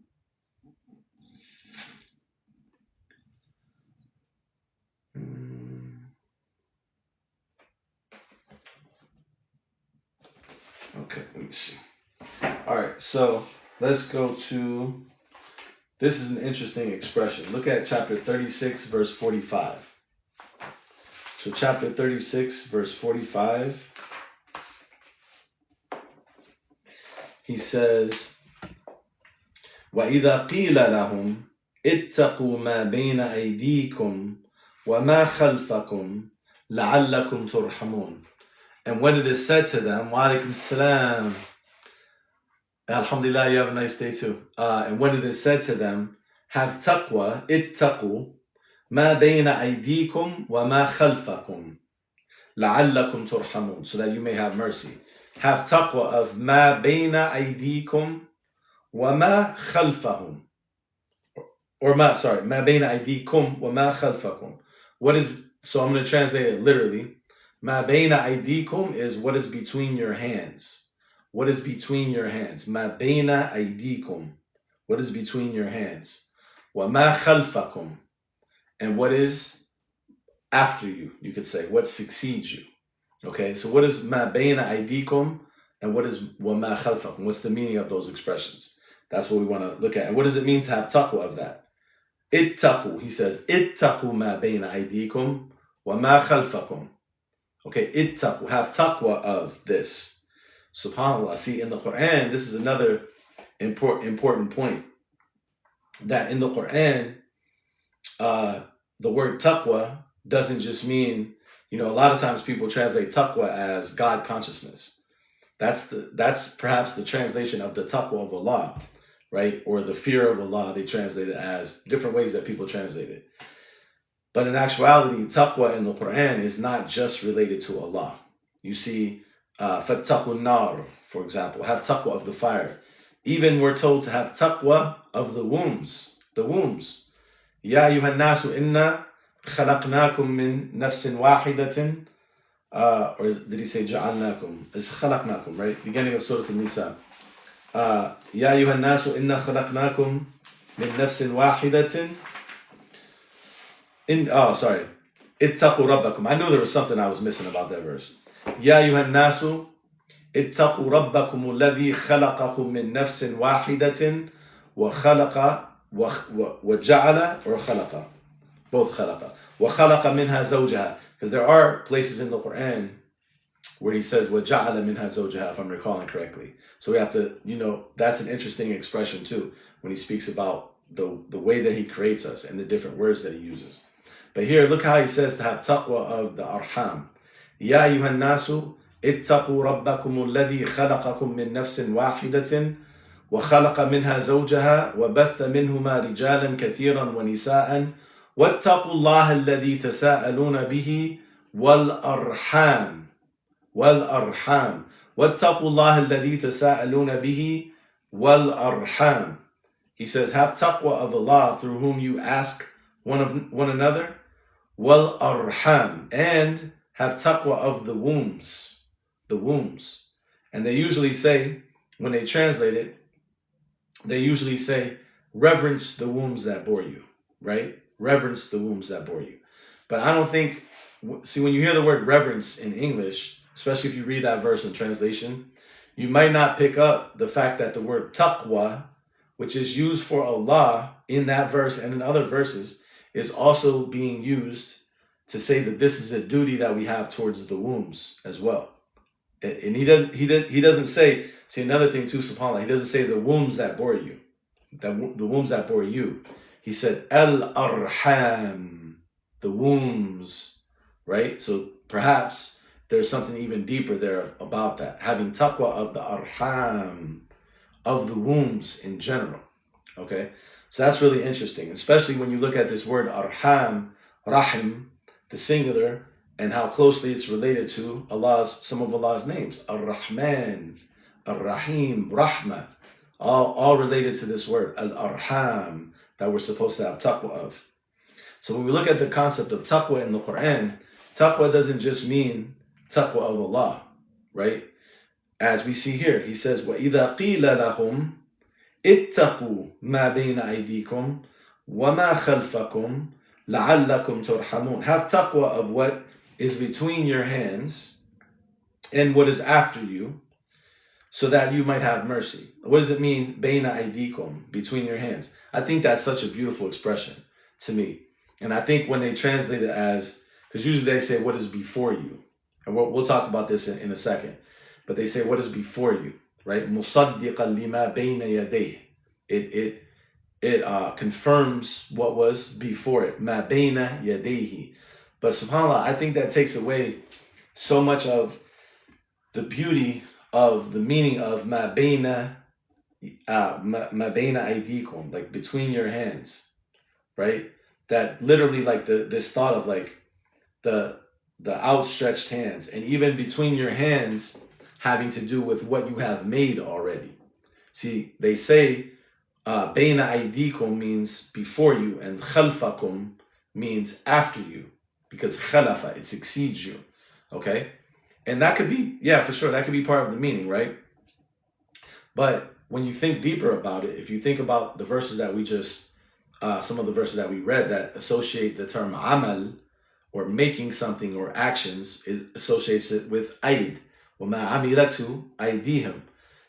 Okay, let me see. All right, so let's go to This is an interesting expression. Look at chapter 36, verse 45. So chapter 36, verse 45, he says, وَإِذَا قِيلَ لَهُمْ اتَّقُوا مَا بَيْنَ أَيْدِيكُمْ وَمَا خَلْفَكُمْ لَعَلَّكُمْ تُرْحَمُونَ. And when it is said to them, wa alaikum salam, alhamdulillah, you have a nice day too. And when it is said to them, have taqwa, ittaqu, ma bayna aydikum wa ma khalfakum, la'allakum turhamun, so that you may have mercy. Have taqwa of ma bayna aydikum wa ma khalfahum. Ma bayna aydikum wa ma khalfakum. So I'm going to translate it literally. Ma bayna aydikum is what is between your hands. What is between your hands? Ma bayna aydikum. What is between your hands? Wa ma khalfakum. And what is after you, you could say. What succeeds you. Okay, so what is ma bayna aydikum and what is wa ma khalfakum? What's the meaning of those expressions? That's what we want to look at. And what does it mean to have taqwa of that? Ittaqu, he says, ittaqu ma bayna aydikum wa ma khalfakum. Okay, ittaqu, have taqwa of this. SubhanAllah. See, in the Quran, this is another important point. That in the Quran, the word taqwa doesn't just mean, a lot of times people translate taqwa as God consciousness. That's perhaps the translation of the taqwa of Allah, right? Or the fear of Allah, they translate it as different ways that people translate it. But in actuality, taqwa in the Quran is not just related to Allah. You see, fattaqun nar, for example, have taqwa of the fire. Even we're told to have taqwa of the wombs. Ya ayyuhan nasu inna khalaqnakum min nafsin wahidatin. Or did he say ja'alnakum? It's khalaqnakum, right? Beginning of Surah An-Nisa. Ya ayyuhan nasu inna khalaqnakum min nafsin wahidatin. Ittaqu rabbakum. I knew there was something I was missing about that verse. Ya ayyuhan nasu ittaqu rabbakum alladhi khalaqakum min nafsin wahidatin wa khalaqa wa ja'ala or khalaqa. Both khalaqa. Wa khalaqa minha zawjaha. Because there are places in the Quran where he says wa ja'ala minha zawjaha, if I'm recalling correctly. So we have to, that's an interesting expression too, when he speaks about the way that he creates us and the different words that he uses. But here, look how he says to have taqwa of the arham. Ya ayyuhan nasu ittaqu rabbakum alladhi khalaqakum min nafsin wahidatin wa khalaqa minha zawjaha wa batha minhuma rijalan kathiran wa nisa'an wattaqu Allah alladhi tasa'aluna bihi wal arham. Wattaqu Allah alladhi tasa'aluna bihi wal arham. He says, have taqwa of Allah through whom you ask one another. Wal arham, and have taqwa of the wombs. And they usually say, when they translate it, they usually say, reverence the wombs that bore you, right? Reverence the wombs that bore you. But I don't think, see, when you hear the word reverence in English, especially if you read that verse in translation, you might not pick up the fact that the word taqwa, which is used for Allah in that verse and in other verses, is also being used to say that this is a duty that we have towards the wombs as well. And he doesn't say, see another thing too, subhanAllah, he doesn't say the wombs that bore you, the wombs that bore you. He said al-arham, the wombs, right? So perhaps there's something even deeper there about that, having taqwa of the arham, of the wombs in general, okay? So that's really interesting, especially when you look at this word arham, rahim, the singular, and how closely it's related to some of Allah's names. Ar-Rahman, Ar-Rahim, Rahmah, all related to this word, Al-Arham, that we're supposed to have taqwa of. So when we look at the concept of taqwa in the Quran, taqwa doesn't just mean taqwa of Allah, right? As we see here, he says, وَإِذَا قِيلَ لَهُمْ اتقوا ما بين أيديكم وما خلفكم لعلكم ترحمون. Have taqwa of what is between your hands and what is after you, so that you might have mercy. What does it mean, Baina Aidikum, between your hands? I think that's such a beautiful expression to me. And I think when they translate it as, because usually they say, what is before you? And we'll talk about this in a second. But they say, what is before you, right? مُصَدِّقًا لِمَا بَيْنَ يَدَيْهِ. It confirms what was before it. مَا بَيْنَ يَدَيْهِ. But subhanAllah, I think that takes away so much of the beauty of the meaning of ma baina aydikum, like between your hands, right? That literally, like this thought of like the outstretched hands, and even between your hands having to do with what you have made already. See, they say baina aydikum means before you, and khalfakum means after you, because khalafa, it succeeds you. Okay? And that could be, yeah, for sure, that could be part of the meaning, right? But when you think deeper about it, if you think about the verses that we just, some of the verses that we read that associate the term amal, or making something or actions, it associates it with aid. وَمَا عَمِلَتُ أَيْدِيهِمْ.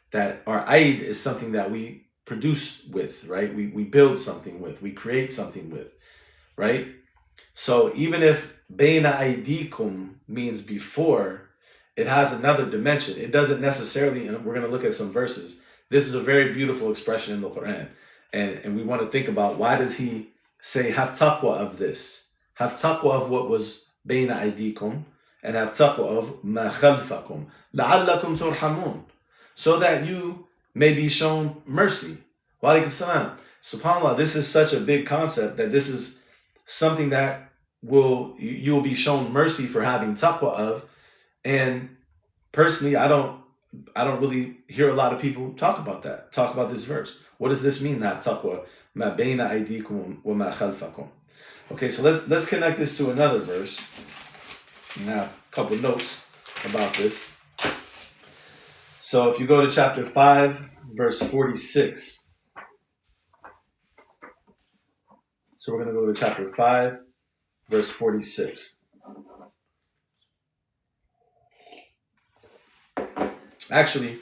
That our aid is something that we produce with, right? We build something with, we create something with, right? So even if بَيْنَ أَيْدِيكُمْ means before, it has another dimension. It doesn't necessarily, and we're going to look at some verses. This is a very beautiful expression in the Quran. And we want to think about, why does he say, have taqwa of this? Have taqwa of what was بَيْنَ أَيْدِيكُمْ, and have taqwa of مَا خَلْفَكُمْ لَعَلَّكُمْ تُرْحَمُونَ, so that you may be shown mercy. Wa alaikum salam. SubhanAllah, this is such a big concept that this is something that you'll be shown mercy for having taqwa of. And personally, I don't really hear a lot of people talk about this verse. What does this mean, that taqwa? Ma bayna aydikum wa ma khalfakum. Okay, so let's connect this to another verse. I have a couple notes about this. So if you go to chapter 5, verse 46. So we're going to go to chapter 5, verse 46. Actually,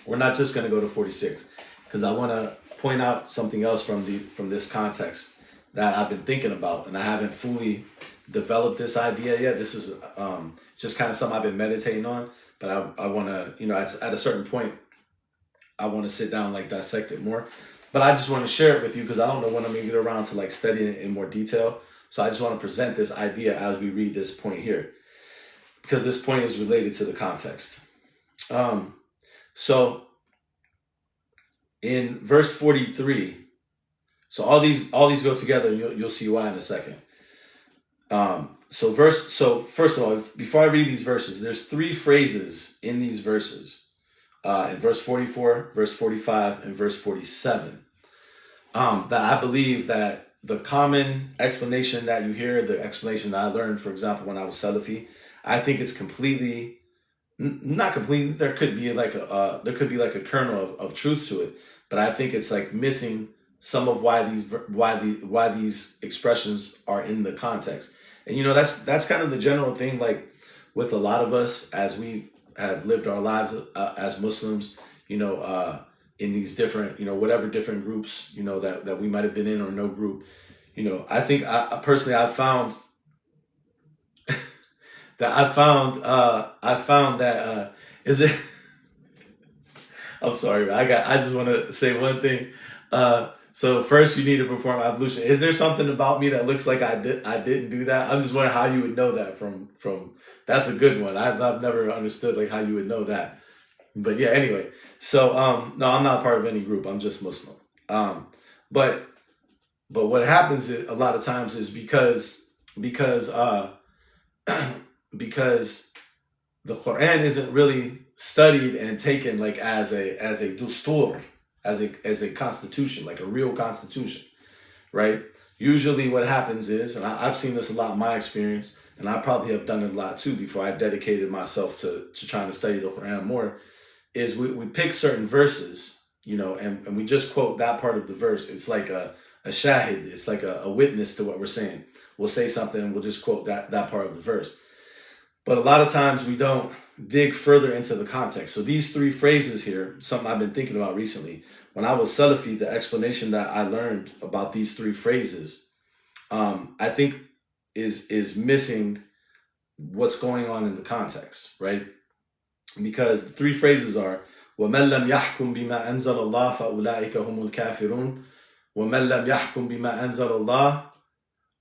we're not just going to go to 46, because I want to point out something else from this context that I've been thinking about, and I haven't fully developed this idea yet. This is just kind of something I've been meditating on, but I want to, at a certain point, I want to sit down, like, dissect it more. But I just want to share it with you, because I don't know when I'm going to get around to, like, studying it in more detail. So I just want to present this idea as we read this point here, because this point is related to the context. So in verse 43, so all these go together, and you'll see why in a second. So first of all, before I read these verses, there's 3 phrases in these verses, in verse 44, verse 45, and verse 47, that I believe that the common explanation that you hear, the explanation that I learned, for example, when I was Salafi, I think it's completely, not completely, there could be like a kernel of truth to it, but I think it's like missing some of why these expressions are in the context. And that's kind of the general thing, like with a lot of us as we have lived our lives as Muslims, in these different, whatever different groups, that we might have been in, or no group. I think I personally, I've found that is it. I'm sorry, I just want to say one thing. So first, you need to perform ablution. Is there something about me that looks like I didn't do that? I'm just wondering how you would know that from. That's a good one. I've never understood like how you would know that. But yeah, anyway. So no, I'm not part of any group. I'm just Muslim. But what happens a lot of times is because the Quran isn't really studied and taken like as a dustur, as a constitution, like a real constitution, right? Usually what happens is, and I've seen this a lot in my experience, and I probably have done it a lot too before I dedicated myself to trying to study the Quran more, is we pick certain verses, and we just quote that part of the verse. It's like a shahid, it's like a witness to what we're saying. We'll say something and we'll just quote that part of the verse. But a lot of times we don't dig further into the context. So these three phrases here, something I've been thinking about recently. When I was Salafi, the explanation that I learned about these three phrases, I think is missing what's going on in the context, right? Because the three phrases are وَمَنْ لَمْ يَحْكُمْ بِمَا أَنزَلَ اللَّهُ فَأُولَٰئِكَ هُمُ الْكَافِرُونَ وَمَنْ لَمْ يَحْكُمْ بِمَا أَنزَلَ اللَّهُ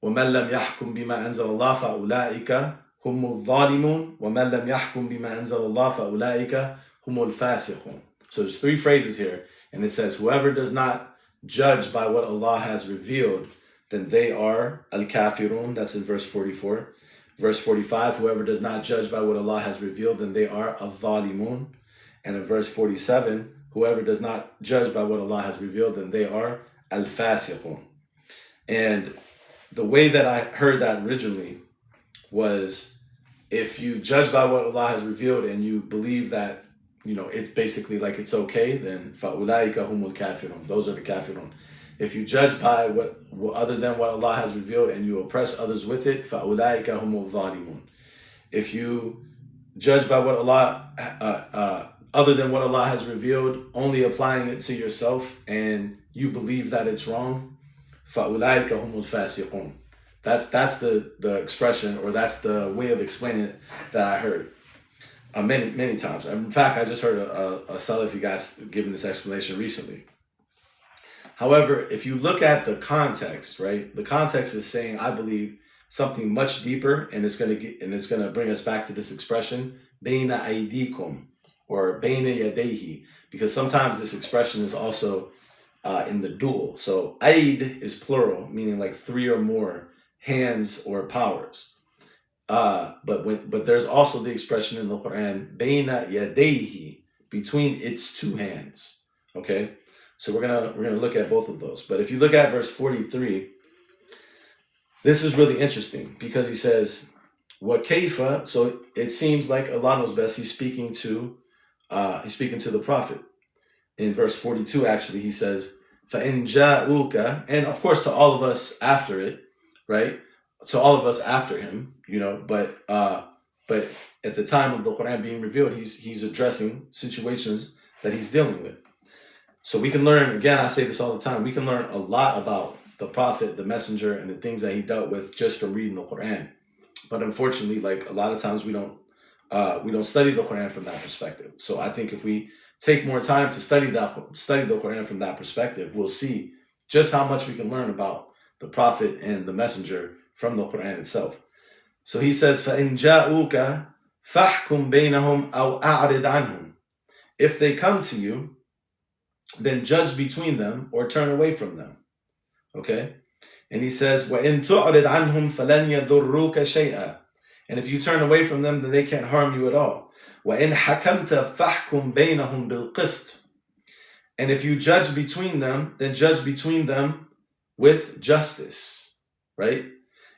وَمَنْ لَمْ يَحْكُمْ بِمَا أَنزَلَ اللَّهُ فَأُولَٰئِكَ هُمُ الظَّالِمُونَ وَمَنْ لَمْ يَحْكُمْ بِمَا أَنزَلَ اللَّهُ فَأُولَٰئِكَ هُمُ الْفَاسِقُونَ. So there's three phrases here, and it says, whoever does not judge by what Allah has revealed, then they are al-kafirun. That's in verse 44. Verse 45, whoever does not judge by what Allah has revealed, then they are al-zalimun. And in verse 47, whoever does not judge by what Allah has revealed, then they are al-fasiqun. And the way that I heard that originally was, if you judge by what Allah has revealed and you believe that, it's basically like it's okay, then فَأُولَٰئِكَ هُمُ الْكَافِرُونَ. Those are the kafirun. If you judge by what other than what Allah has revealed and you oppress others with it, فَأُولَٰئِكَ هُمُ الظَّالِمُونَ. If you judge by what Allah, other than what Allah has revealed, only applying it to yourself, and you believe that it's wrong, فَأُولَٰئِكَ هُمُ الْفَاسِقُونَ. That's the expression, or that's the way of explaining it that I heard many times. In fact, I just heard a Salafi guy giving this explanation recently. However, if you look at the context, right, the context is saying, I believe, something much deeper, and it's gonna bring us back to this expression, beina aidikum, or beina yadehi, because sometimes this expression is also in the dual. So aid is plural, meaning like three or more hands or powers. But there's also the expression in the Quran, beina yadehi, between its two hands. Okay. So we're gonna look at both of those. But if you look at verse 43, this is really interesting, because he says, "What kaifa?" So it seems like Allah knows best. He's speaking to the Prophet. In verse 42, actually, he says, "فَإِنْ جَاءُوكَ," and of course to all of us after it, right? To all of us after him, But at the time of the Quran being revealed, he's addressing situations that he's dealing with. So we can learn, again, I say this all the time, we can learn a lot about the Prophet, the Messenger, and the things that he dealt with just from reading the Quran. But unfortunately, like a lot of times we don't study the Quran from that perspective. So I think if we take more time to study the Quran from that perspective, we'll see just how much we can learn about the Prophet and the Messenger from the Quran itself. So he says, فَإِنْ جَاءُوكَ فَاحْكُمْ بَيْنَهُمْ أَوْ أَعْرِضْ عَنْهُمْ. If they come to you, then judge between them or turn away from them. Okay? And he says, وَإِن تُعْرِضْ عَنْهُمْ فَلَنْ يَضُرُّوكَ شَيْئًا. And if you turn away from them, then they can't harm you at all. وَإِن حَكَمْتَ فَاحْكُمْ بَيْنَهُمْ بِالْقِسْطِ. And if you judge between them, then judge between them with justice. Right?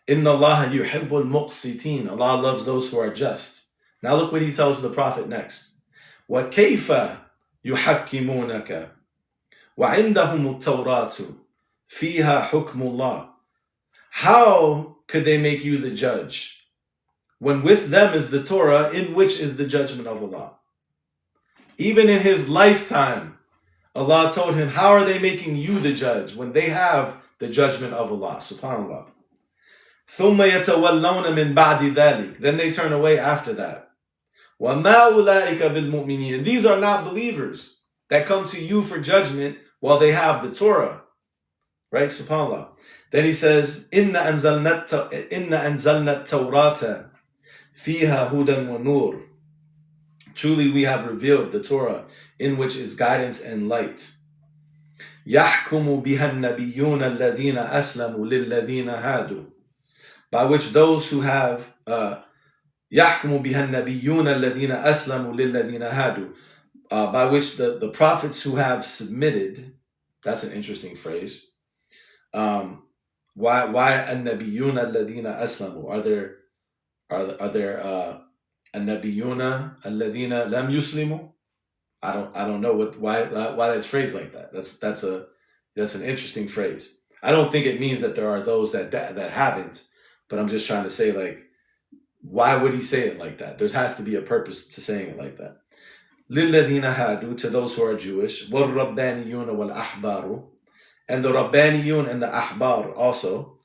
إِنَّ اللَّهَ يُحِبُّ الْمُقْسِطِينَ. Allah loves those who are just. Now look what he tells the Prophet next. وَكَيْفَ يُحَكِّمُونَكَ وَعِنْدَهُمُ التَّوْرَاةُ فِيهَا حُكْمُ اللَّهِ. How could they make you the judge when with them is the Torah, in which is the judgment of Allah? Even in his lifetime, Allah told him, how are they making you the judge when they have the judgment of Allah? SubhanAllah. ثُمَّ يَتَوَلَّوْنَ مِنْ بَعْدِ ذَلِكَ. Then they turn away after that. وَمَا أُولَٰئِكَ بِالْمُؤْمِنِينَ. And these are not believers that come to you for judgment while they have the Torah. Right? SubhanAllah. Then he says, إِنَّ أَنزَلْنَا التَّوْرَاةَ فِيهَا هُدًى وَنُورٌ. Truly we have revealed the Torah, in which is guidance and light. يَحْكُمُ بِهَا النَّبِيُّونَ الَّذِينَ أَسْلَمُوا لِلَّذِينَ هَادُوا. By which those who have يَحْكُمُ بِهَا النَّبِيُّونَ الَّذِينَ أَسْلَمُوا لِلَّذِينَ هَادُوا. By which the prophets who have submitted. That's an interesting phrase. Why النَّبِيُّونَ الَّذِينَ أَسْلَمُوا? Are there النَّبِيُّونَ الَّذِينَ لَمْ يُسْلِمُوا? I don't know why that's phrased like that. That's an interesting phrase. I don't think it means that there are those that haven't, but I'm just trying to say, like, Why would he say it like that? There has to be a purpose to saying it like that. لِلَّذِينَ هَادُوا, to those who are Jewish. وَالرَّبَّانِيُّونَ وَالْأَحْبَارُ, and the Rabbaniyun and the Ahbar also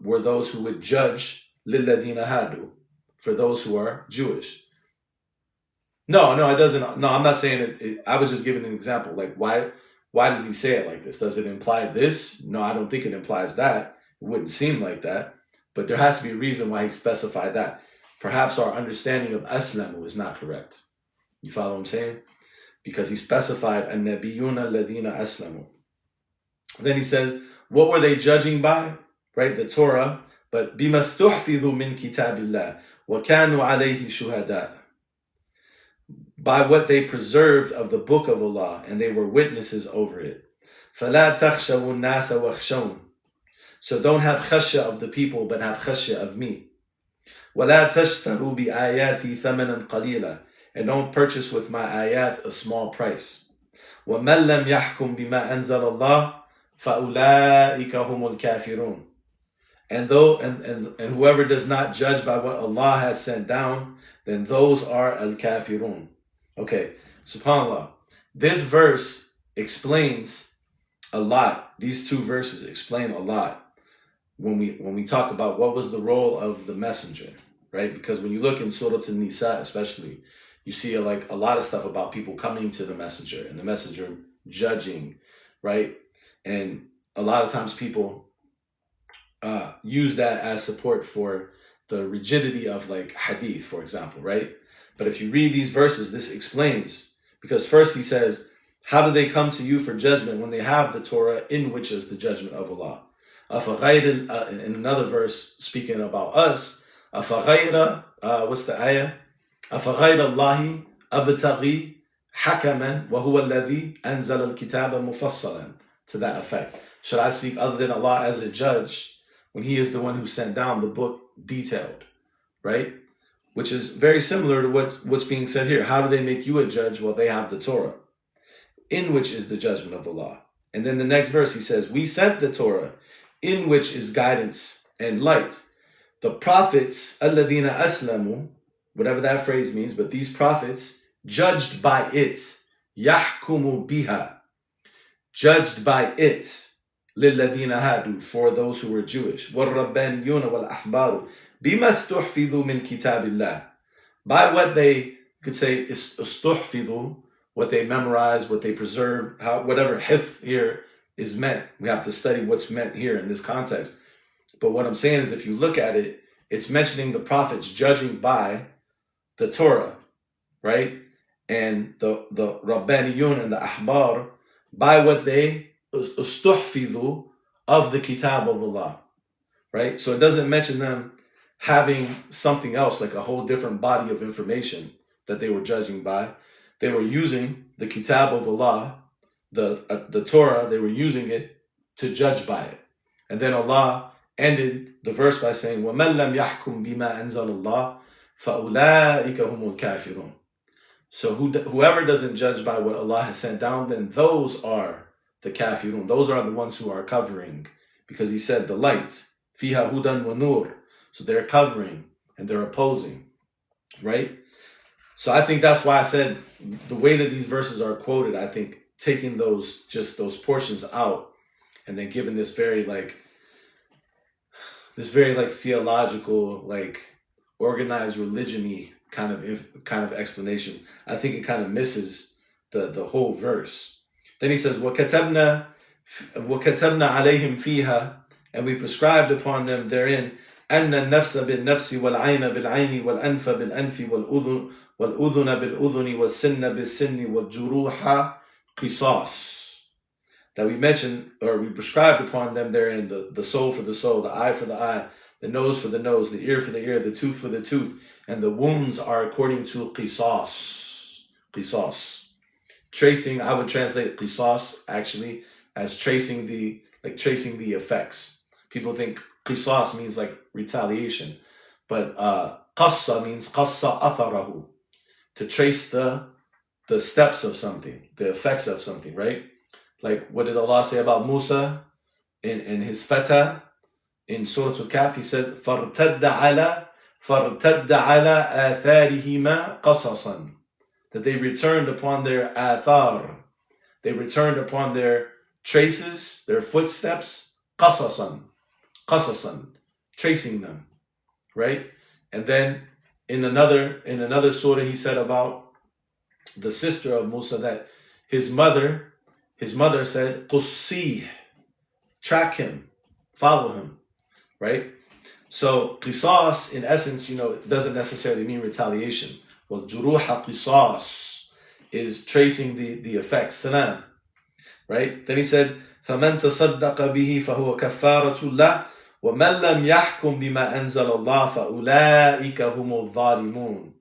were those who would judge لِلَّذِينَ هَادُوا, for those who are Jewish. No, it doesn't. No, I'm not saying it. I was just giving an example. Like, why does he say it like this? Does it imply this? No, I don't think it implies that. It wouldn't seem like that. But there has to be a reason why he specified that. Perhaps our understanding of aslamu is not correct. You follow what I'm saying? Because he specified an-nabiyuna alladhina aslamu. Then he says, what were they judging by? Right, the Torah. But bima stuhfidhu min kitabillah wa kanu alayhi shuhada, by what they preserved of the book of Allah, and they were witnesses over it. فَلَا تَخْشَوُوا النَّاسَ وَخْشَوْنَ, so don't have khashya of the people, but have khashya of me. وَلَا تَشْتَرُوا بِآيَاتِي ثَمَنًا قَلِيلًا, and don't purchase with my ayat a small price. وَمَنْ لَمْ يَحْكُمْ بِمَا أَنزَلَ اللَّهُ فَأُولَٰئِكَ هُمُ الْكَافِرُونَ, and whoever does not judge by what Allah has sent down, then those are al-kafirun. Okay, subhanAllah. This verse explains a lot. These two verses explain a lot when we talk about what was the role of the messenger, right? Because when you look in Surah An-Nisa especially, you see like a lot of stuff about people coming to the messenger and the messenger judging, right? And a lot of times people use that as support for the rigidity of like hadith, for example, right? But if you read these verses, this explains, because first he says, how do they come to you for judgment when they have the Torah, in which is the judgment of Allah? In another verse speaking about us, what's the ayah? أَفَغَيْرَ اللَّهِ أَبْتَغِي حَكَمًا وَهُوَ الَّذِي أَنزَلَ الْكِتَابَ مُفَصَّلًا, to that effect. Should I seek other than Allah as a judge when he is the one who sent down the book detailed, right? Which is very similar to what's being said here. How do they make you a judge while they have the Torah, in which is the judgment of Allah? And then the next verse he says, we sent the Torah, in which is guidance and light. The prophets, alladhina aslamu, whatever that phrase means, but these prophets judged by it, yahkumu biha, judged by it, لِلَّذِينَ هَادُوا, for those who were Jewish. وَالرَّبَّانِيُّونَ وَالْأَحْبَارُ بِمَا اسْتُحْفِظُوا مِنْ كِتَابِ اللَّهِ, by what they, you could say, استُحْفِظُوا, what they memorized, what they preserved, whatever hifz here is meant. We have to study what's meant here in this context. But what I'm saying is, if you look at it, it's mentioning the prophets judging by the Torah, right? And the Rabbaniyun and the Ahbar by what they استحفظوا of the kitab of Allah, right? So it doesn't mention them having something else, like a whole different body of information that they were judging by. They were using the kitab of Allah, the Torah, they were using it to judge by it. And then Allah ended the verse by saying, وَمَنْ لَمْ يَحْكُمْ بِمَا أَنزَلَ اللَّهُ فَأُولَٰئِكَ هُمُ الْكَافِرُونَ. So whoever doesn't judge by what Allah has sent down, then those are the kafirun. Those are the ones who are covering, because he said the light, fiha hudan wa nur. So they're covering and they're opposing, right? So I think that's why I said the way that these verses are quoted, I think taking those portions out and then giving this very theological, like organized religion-y kind of explanation, I think it kind of misses the whole verse. Then he says, وَكَتَبْنَا عَلَيْهِمْ فِيهَا, and we prescribed upon them therein, أَنَّ النَّفْسَ بِالنَّفْسِ وَالْعَيْنَ بِالْعَيْنِ وَالْأَنْفَ بِالْأَنْفِ وَالْأُذُنَ بِالْأُذُنِ وَالسِّنَّ بِالسِّنِّ وَالْجُرُوحَ قِصَاص. That we mentioned, or we prescribed upon them therein, the soul for the soul, the eye for the eye, the nose for the nose, the ear for the ear, the tooth for the tooth, and the wounds are according to qisas. Qisas. Tracing, I would translate qisas actually as tracing the effects. People think qisas means like retaliation, but qassa means qassa atharahu, to trace the steps of something, the effects of something, right? Like what did Allah say about Musa in his fata in Surah Al-Kahf? He said, فَارْتَدَّ عَلَى فَارْتَدَّ عَلَىٰ آثَارِهِمَا قَصَصًا. That they returned upon their athar. They returned upon their traces, their footsteps, qasasan, tracing them, right? And then in another surah he said about the sister of Musa that his mother said, Qussih, track him, follow him, right? So qisas, in essence, it doesn't necessarily mean retaliation. Well, juruha qisas is tracing the effects, salam, right? Then he said, فَمَنْ تَصَدَّقَ بِهِ فَهُوَ كَفَّارَةٌ لَهُ وَمَنْ لَمْ يَحْكُمْ بِمَا أَنزَلَ اللَّهُ فَأُولَٰئِكَ هُمُ الظَّالِمُونَ.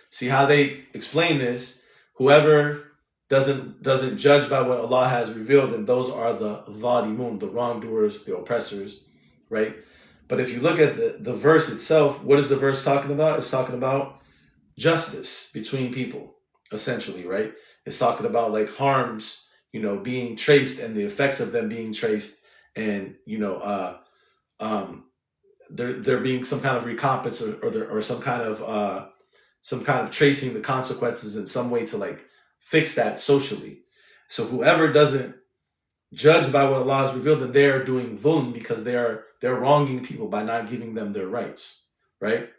See how they explain this? Whoever doesn't judge by what Allah has revealed, then those are the dhalimun, the wrongdoers, the oppressors, right? But if you look at the verse itself, what is the verse talking about? It's talking about justice between people, essentially, right? It's talking about like harms, being traced and the effects of them being traced, and there being some kind of recompense or some kind of tracing the consequences in some way to like fix that socially. So whoever doesn't judge by what Allah has revealed, that they are doing dhulm, because they're wronging people by not giving them their rights, right?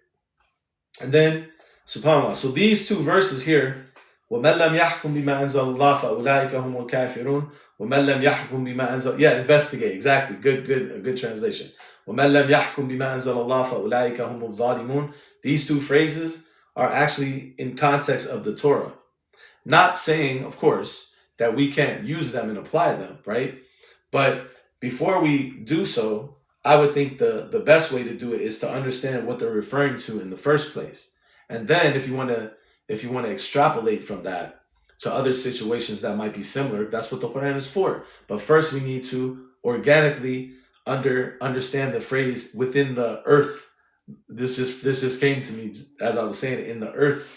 And then subhanAllah, so these two verses here, وَمَنْ لَمْ يَحْكُمْ بِمَا أَنزَلَ اللَّهُ فَأُولَٰئِكَ هُمُ الْكَافِرُونَ وَمَنْ لَمْ يَحْكُمْ بِمَا أَنزَلَ. Yeah, investigate, exactly. Good translation. وَمَنْ لَمْ يَحْكُمْ بِمَا أَنزَلَ اللَّهُ فَأُولَٰئِكَ هُمُ الظَّالِمُونَ. These two phrases are actually in context of the Torah. Not saying, of course, that we can't use them and apply them, right? But before we do so, I would think the best way to do it is to understand what they're referring to in the first place. And then if you want to extrapolate from that to other situations that might be similar, that's what the Quran is for. But first we need to organically understand the phrase within the earth. This just came to me as I was saying it, in the earth,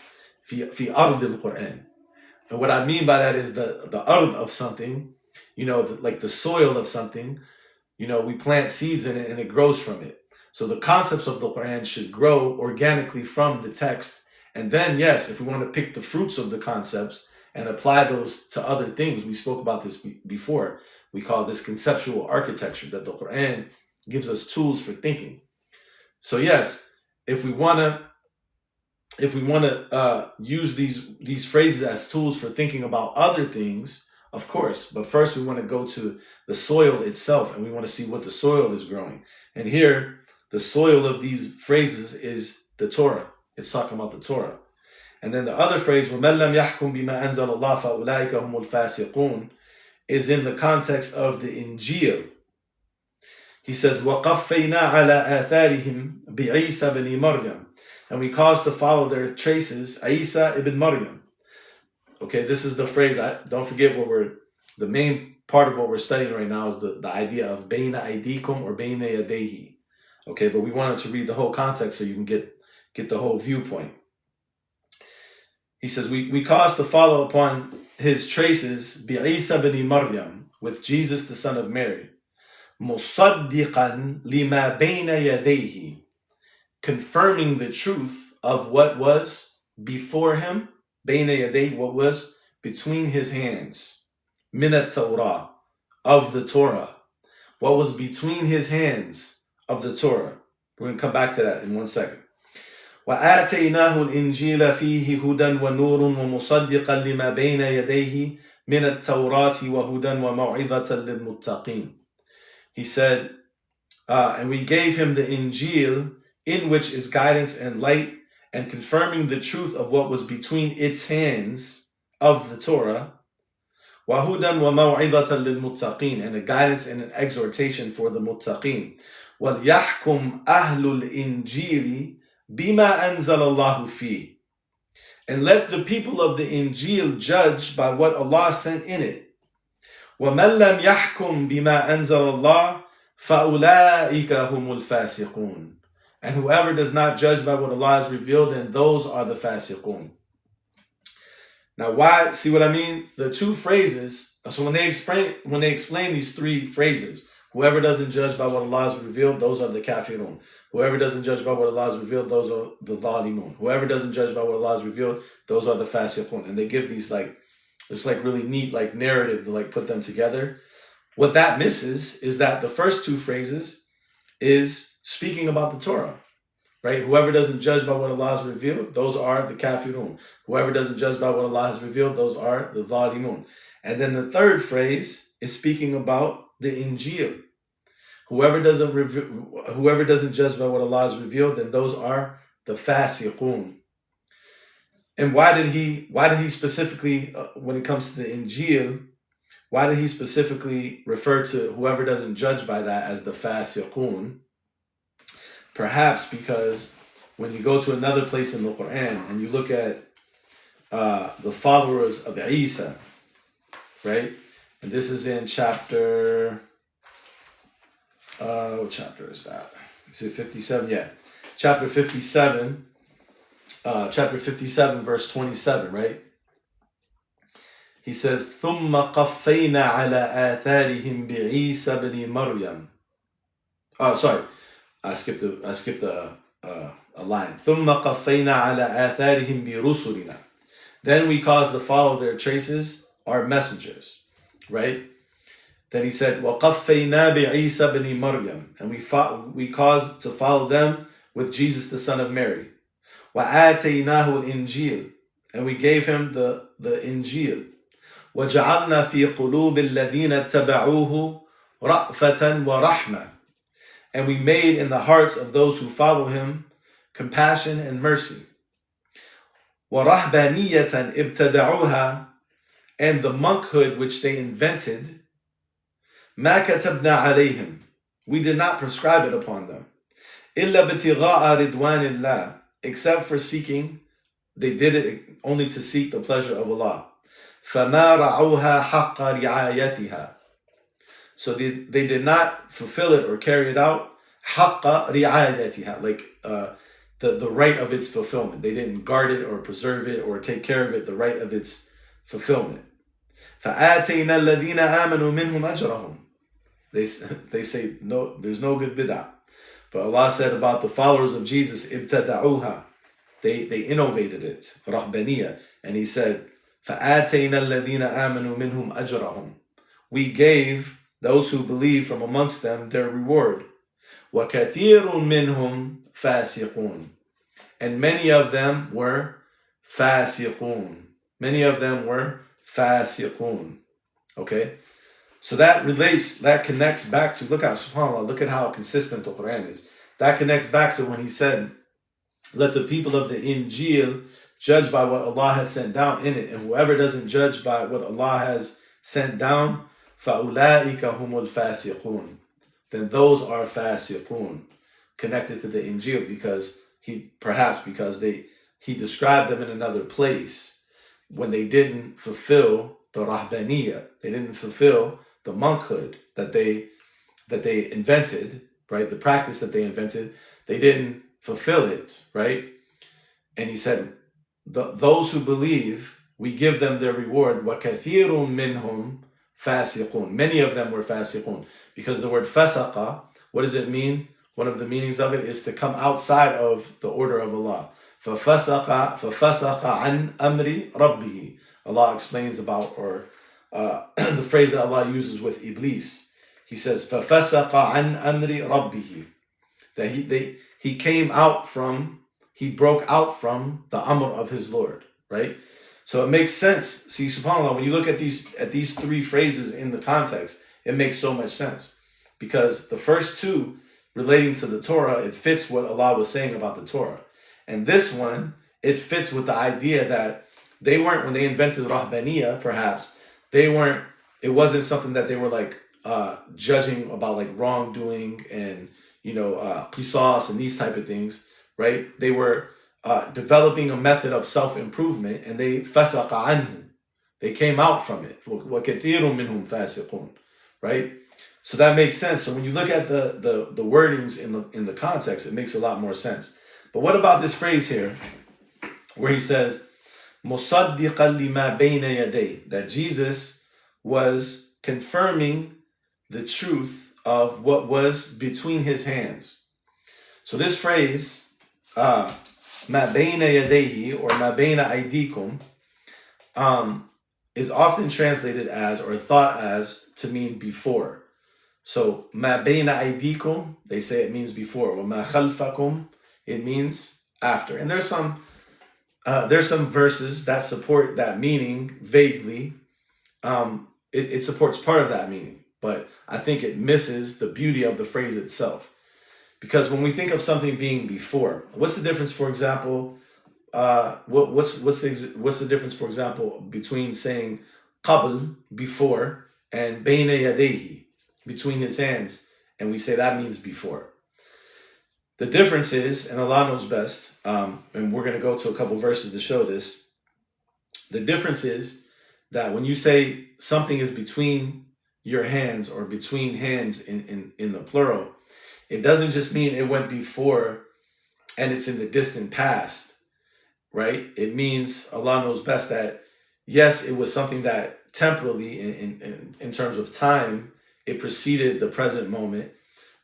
fi ard al-Quran. And what I mean by that is the ard of something, like the soil of something, we plant seeds in it and it grows from it. So the concepts of the Quran should grow organically from the text. And then, yes, if we want to pick the fruits of the concepts and apply those to other things, we spoke about this before. We call this conceptual architecture, that the Quran gives us tools for thinking. So yes, if we want to use these phrases as tools for thinking about other things, of course, but first we want to go to the soil itself, and we want to see what the soil is growing. And here, the soil of these phrases is the Torah. It's talking about the Torah. And then the other phrase, وَمَنْ لَمْ يَحْكُمْ بِمَا أَنزَلَ اللَّهُ فَأُولَٰئِكَ هُمُ الْفَاسِقُونَ, is in the context of the Injil. He says, وَقَفَّيْنَا عَلَىٰ آثَارِهِمْ بِعِيسَى بْنِ مَرْيَمَ, and we caused to follow their traces Isa ibn Maryam. Okay, this is the phrase. Don't forget the main part of what we're studying right now is the idea of Bayna Aydikum or Bayna Yadehi. Okay, but we wanted to read the whole context so you can get the whole viewpoint. He says, we caused to follow upon his traces Isa ibn Maryam, with Jesus the son of Mary. مُصَدِّقًا لِمَا بَيْنَ يَدَيْهِ, confirming the truth of what was before him, بَيْنَ يَدَيْهِ, what was between his hands, مِنَ التَّوْرَةِ, of the Torah, what was between his hands of the Torah. We're going to come back to that in 1 second. وَآتَيْنَاهُ الْإِنْجِيلَ فِيهِ هُدًى وَنُورٌ وَمُصَدِّقًا لِمَا بَيْنَ يَدَيْهِ مِنَ التَّوْرَاةِ وَهُدًى وَمَوْعِظَةً لِلْمُتَّقِينَ. He said, and we gave him the Injil, in which is guidance and light, and confirming the truth of what was between its hands of the Torah, وَهُدًى وَمَوْعِظَةً لِلْمُتَّقِينَ, and a guidance and an exhortation for the muttaqeen. وَلْيَحْكُمْ أَهْلُ الْإِنْجِيلِ بِمَا أَنزَلَ اللَّهُ فِيهِ, and let the people of the Injil judge by what Allah sent in it. وَمَنْ لَمْ يَحْكُمْ بِمَا أَنزَلَ اللَّهُ فَأُولَٰئِكَ هُمُ الْفَاسِقُونَ, and whoever does not judge by what Allah has revealed, then those are the fasiqun. Now, see what I mean? The two phrases, so when they explain these three phrases, Whoever doesn't judge by what Allah has revealed, those are the kafirun. Whoever doesn't judge by what Allah has revealed, those are the zalimun. Whoever doesn't judge by what Allah has revealed, those are the fasiqun. And they give these it's really neat narrative to put them together. What that misses is that the first two phrases is speaking about the Torah, right? Whoever doesn't judge by what Allah has revealed, those are the kafirun. Whoever doesn't judge by what Allah has revealed, those are the zalimun. And then the third phrase is speaking about the Injil. Whoever doesn't judge by what Allah has revealed, then those are the fasiqun. And why did he specifically, when it comes to the Injil, why did he specifically refer to whoever doesn't judge by that as the fasiqun? Perhaps because when you go to another place in the Quran and you look at the followers of Isa, right? And this is in chapter, what chapter is that? Is it 57? Yeah. Chapter 57, verse 27, right? He says, ثُمَّ قَفَّيْنَا عَلَى آثَارِهِمْ بِعِيسَى بْنِ مَرْيَمَ. Oh, sorry. I skipped a line. ثُمَّ قَفَّيْنَا عَلَى آثَارِهِمْ بِرُسُلِنَا. Then we caused to follow their traces our messengers, right? Then he said, وَقَفَّيْنَا بِعِيسَى بْنِ مَرْيَمَ. And we caused to follow them with Jesus, the son of Mary. وَآتَيْنَاهُ الْإِنْجِيلَ. And we gave him the Injil. وَجَعَلْنَا فِي قُلُوبِ الَّذِينَ اتَّبَعُوهُ رَأْفَةً وَرَحْمَةً. And we made in the hearts of those who follow him compassion and mercy. وَرَهْبَانِيَّةً ابْتَدَعُوهَا. And the monkhood which they invented, مَا كَتَبْنَا عَلَيْهِمْ. We did not prescribe it upon them. إِلَّا ابْتِغَاءَ رِضْوَانِ اللَّهِ. Except for seeking, they did it only to seek the pleasure of Allah. فَمَا رَعُوهَا حَقَّ رِعَايَتِهَا. So they did not fulfill it or carry it out. حَقَّ رِعَايَتِهَا. The right of its fulfillment. They didn't guard it or preserve it or take care of it, the right of its fulfillment. فَآتَيْنَا الَّذِينَ آمَنُوا مِنْهُمْ أَجْرَهُمْ. They say, no, there's no good bid'ah. But Allah said about the followers of Jesus, ibtada'uha. They innovated it, rahbaniyah. And he said, فَآتَيْنَا الَّذِينَ آمَنُوا مِنْهُمْ أَجْرَهُمْ. We gave those who believe from amongst them their reward. وَكَثِيرٌ مِّنْهُمْ فَاسِقُونَ. And many of them were fasiqun. Many of them were fasiqun. Okay? So that connects back to, look at how consistent the Quran is. That connects back to when he said, let the people of the Injil judge by what Allah has sent down in it. And whoever doesn't judge by what Allah has sent down, فَأُولَٰئِكَ هُمُ الْفَاسِقُونَ. Then those are fasiqun, connected to the Injil, because he described them in another place when they didn't fulfill the rahbaniyah. They didn't fulfill the monkhood that they invented, right? The practice that they invented, they didn't fulfill it, right? And he said, those who believe, we give them their reward. وَكَثِيرٌ مِّنْهُمْ فَاسِقُونَ. Many of them were fasiqun. Because the word fasaqa, what does it mean? One of the meanings of it is to come outside of the order of Allah. فَفَسَقَ عَنْ أَمْرِ رَبِّهِ. Allah explains about, or the phrase that Allah uses with Iblis. He says, فَفَسَقَ عَنْ أَمْرِ رَبِّهِ. That he broke out from the amr of his Lord, right? So it makes sense. See, subhanAllah, when you look at these three phrases in the context, it makes so much sense. Because the first two relating to the Torah, it fits what Allah was saying about the Torah. And this one, it fits with the idea that they weren't, when they invented Rahbaniyah, perhaps, it wasn't something that they were judging about wrongdoing and, qisas and these type of things, right? They were developing a method of self-improvement, and they fasaqa anhu. They came out from it. وَكَثِيرٌ مِّنْهُمْ فَاسِقُونَ. Right? So that makes sense. So when you look at the wordings in the context, it makes a lot more sense. But what about this phrase here, where he says, مُصَدِّقًا لِمَا بَيْنَ يَدَيْهِ, that Jesus was confirming the truth of what was between his hands. So this phrase, ma bayna yadayhi, or ma bayna aydikum, is often translated as, or thought as, to mean before. So ma bayna aydikum, they say it means before. Wa ma khalfakum, it means after. And there's some verses that support that meaning vaguely. It supports part of that meaning, but I think it misses the beauty of the phrase itself. Because when we think of something being before, what's the difference, for example, what's the difference, for example, between saying qabl, before, and bayna yadayhi, between his hands, and we say that means before? The difference is, and Allah knows best, and we're going to go to a couple verses to show this, the difference is that when you say something is between your hands, or between hands in the plural, it doesn't just mean it went before and it's in the distant past, right? It means, Allah knows best, that yes, it was something that temporally, in terms of time, it preceded the present moment,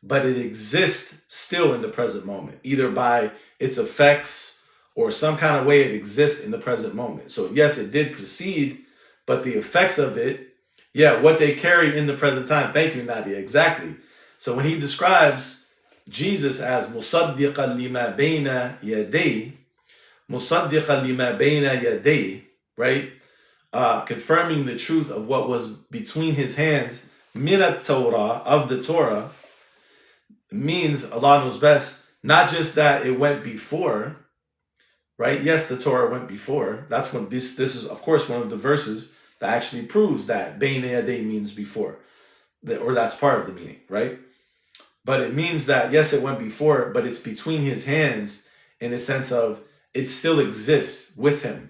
but it exists still in the present moment, either by its effects or some kind of way it exists in the present moment. So yes, it did precede, but the effects of it, yeah, what they carry in the present time. Thank you, Nadia. Exactly. So when he describes Jesus as musaddiqan lima bayna yaday, musaddiqan lima bayna yaday, right? Confirming the truth of what was between his hands, min at-Torah, of the Torah, means, Allah knows best, not just that it went before, right? Yes, the Torah went before. That's when this is, of course, one of the verses that actually proves that bayna yaday means before, or that's part of the meaning, right? But it means that, yes, it went before, but it's between his hands in a sense of it still exists with him.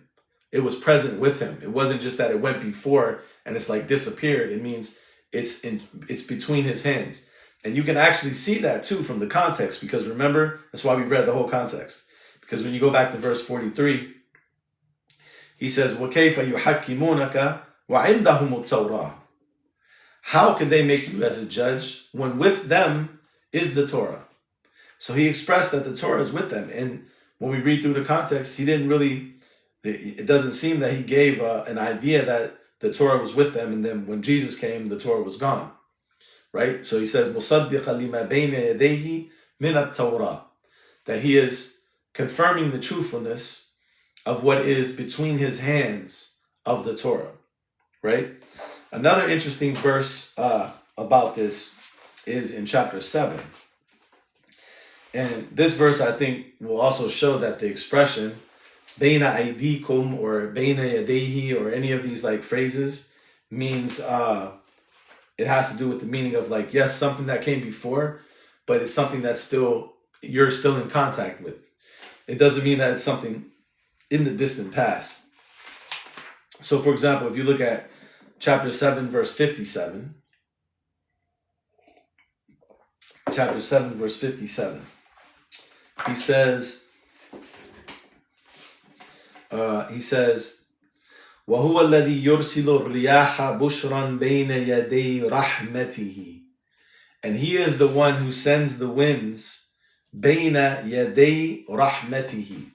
It was present with him. It wasn't just that it went before and it's like disappeared. It means it's between his hands. And you can actually see that too from the context, because remember, that's why we read the whole context. Because when you go back to verse 43, he says, وَكَيْفَ يُحَكِّمُونَكَ وَعِنْدَهُمُ التَّوْرَةِ. How can they make you as a judge when with them is the Torah? So he expressed that the Torah is with them. And when we read through the context, he didn't really, it doesn't seem that he gave an idea that the Torah was with them, and then when Jesus came, the Torah was gone. Right? So he says, مُصَدِّقًا لِمَا بَيْنَ يَدَيْهِ مِنَ التَّوْرَةِ, that he is confirming the truthfulness of what is between his hands of the Torah. Right? Another interesting verse about this is in chapter 7. And this verse, I think, will also show that the expression Baina aydikum or Baina yadehi, or any of these like phrases, means it has to do with the meaning of, like, yes, something that came before, but it's something that's still, you're still in contact with. It doesn't mean that it's something in the distant past. So for example, if you look at chapter 7, verse 57, chapter 7, verse 57, he says, وَهُوَ الَّذِي يُرْسِلُ الرِّيَاحَ بُشْرًا بَيْنَ يَدَيْ رَحْمَتِهِ. And he is the one who sends the winds بَيْنَ يَدَيْ رَحْمَتِهِ,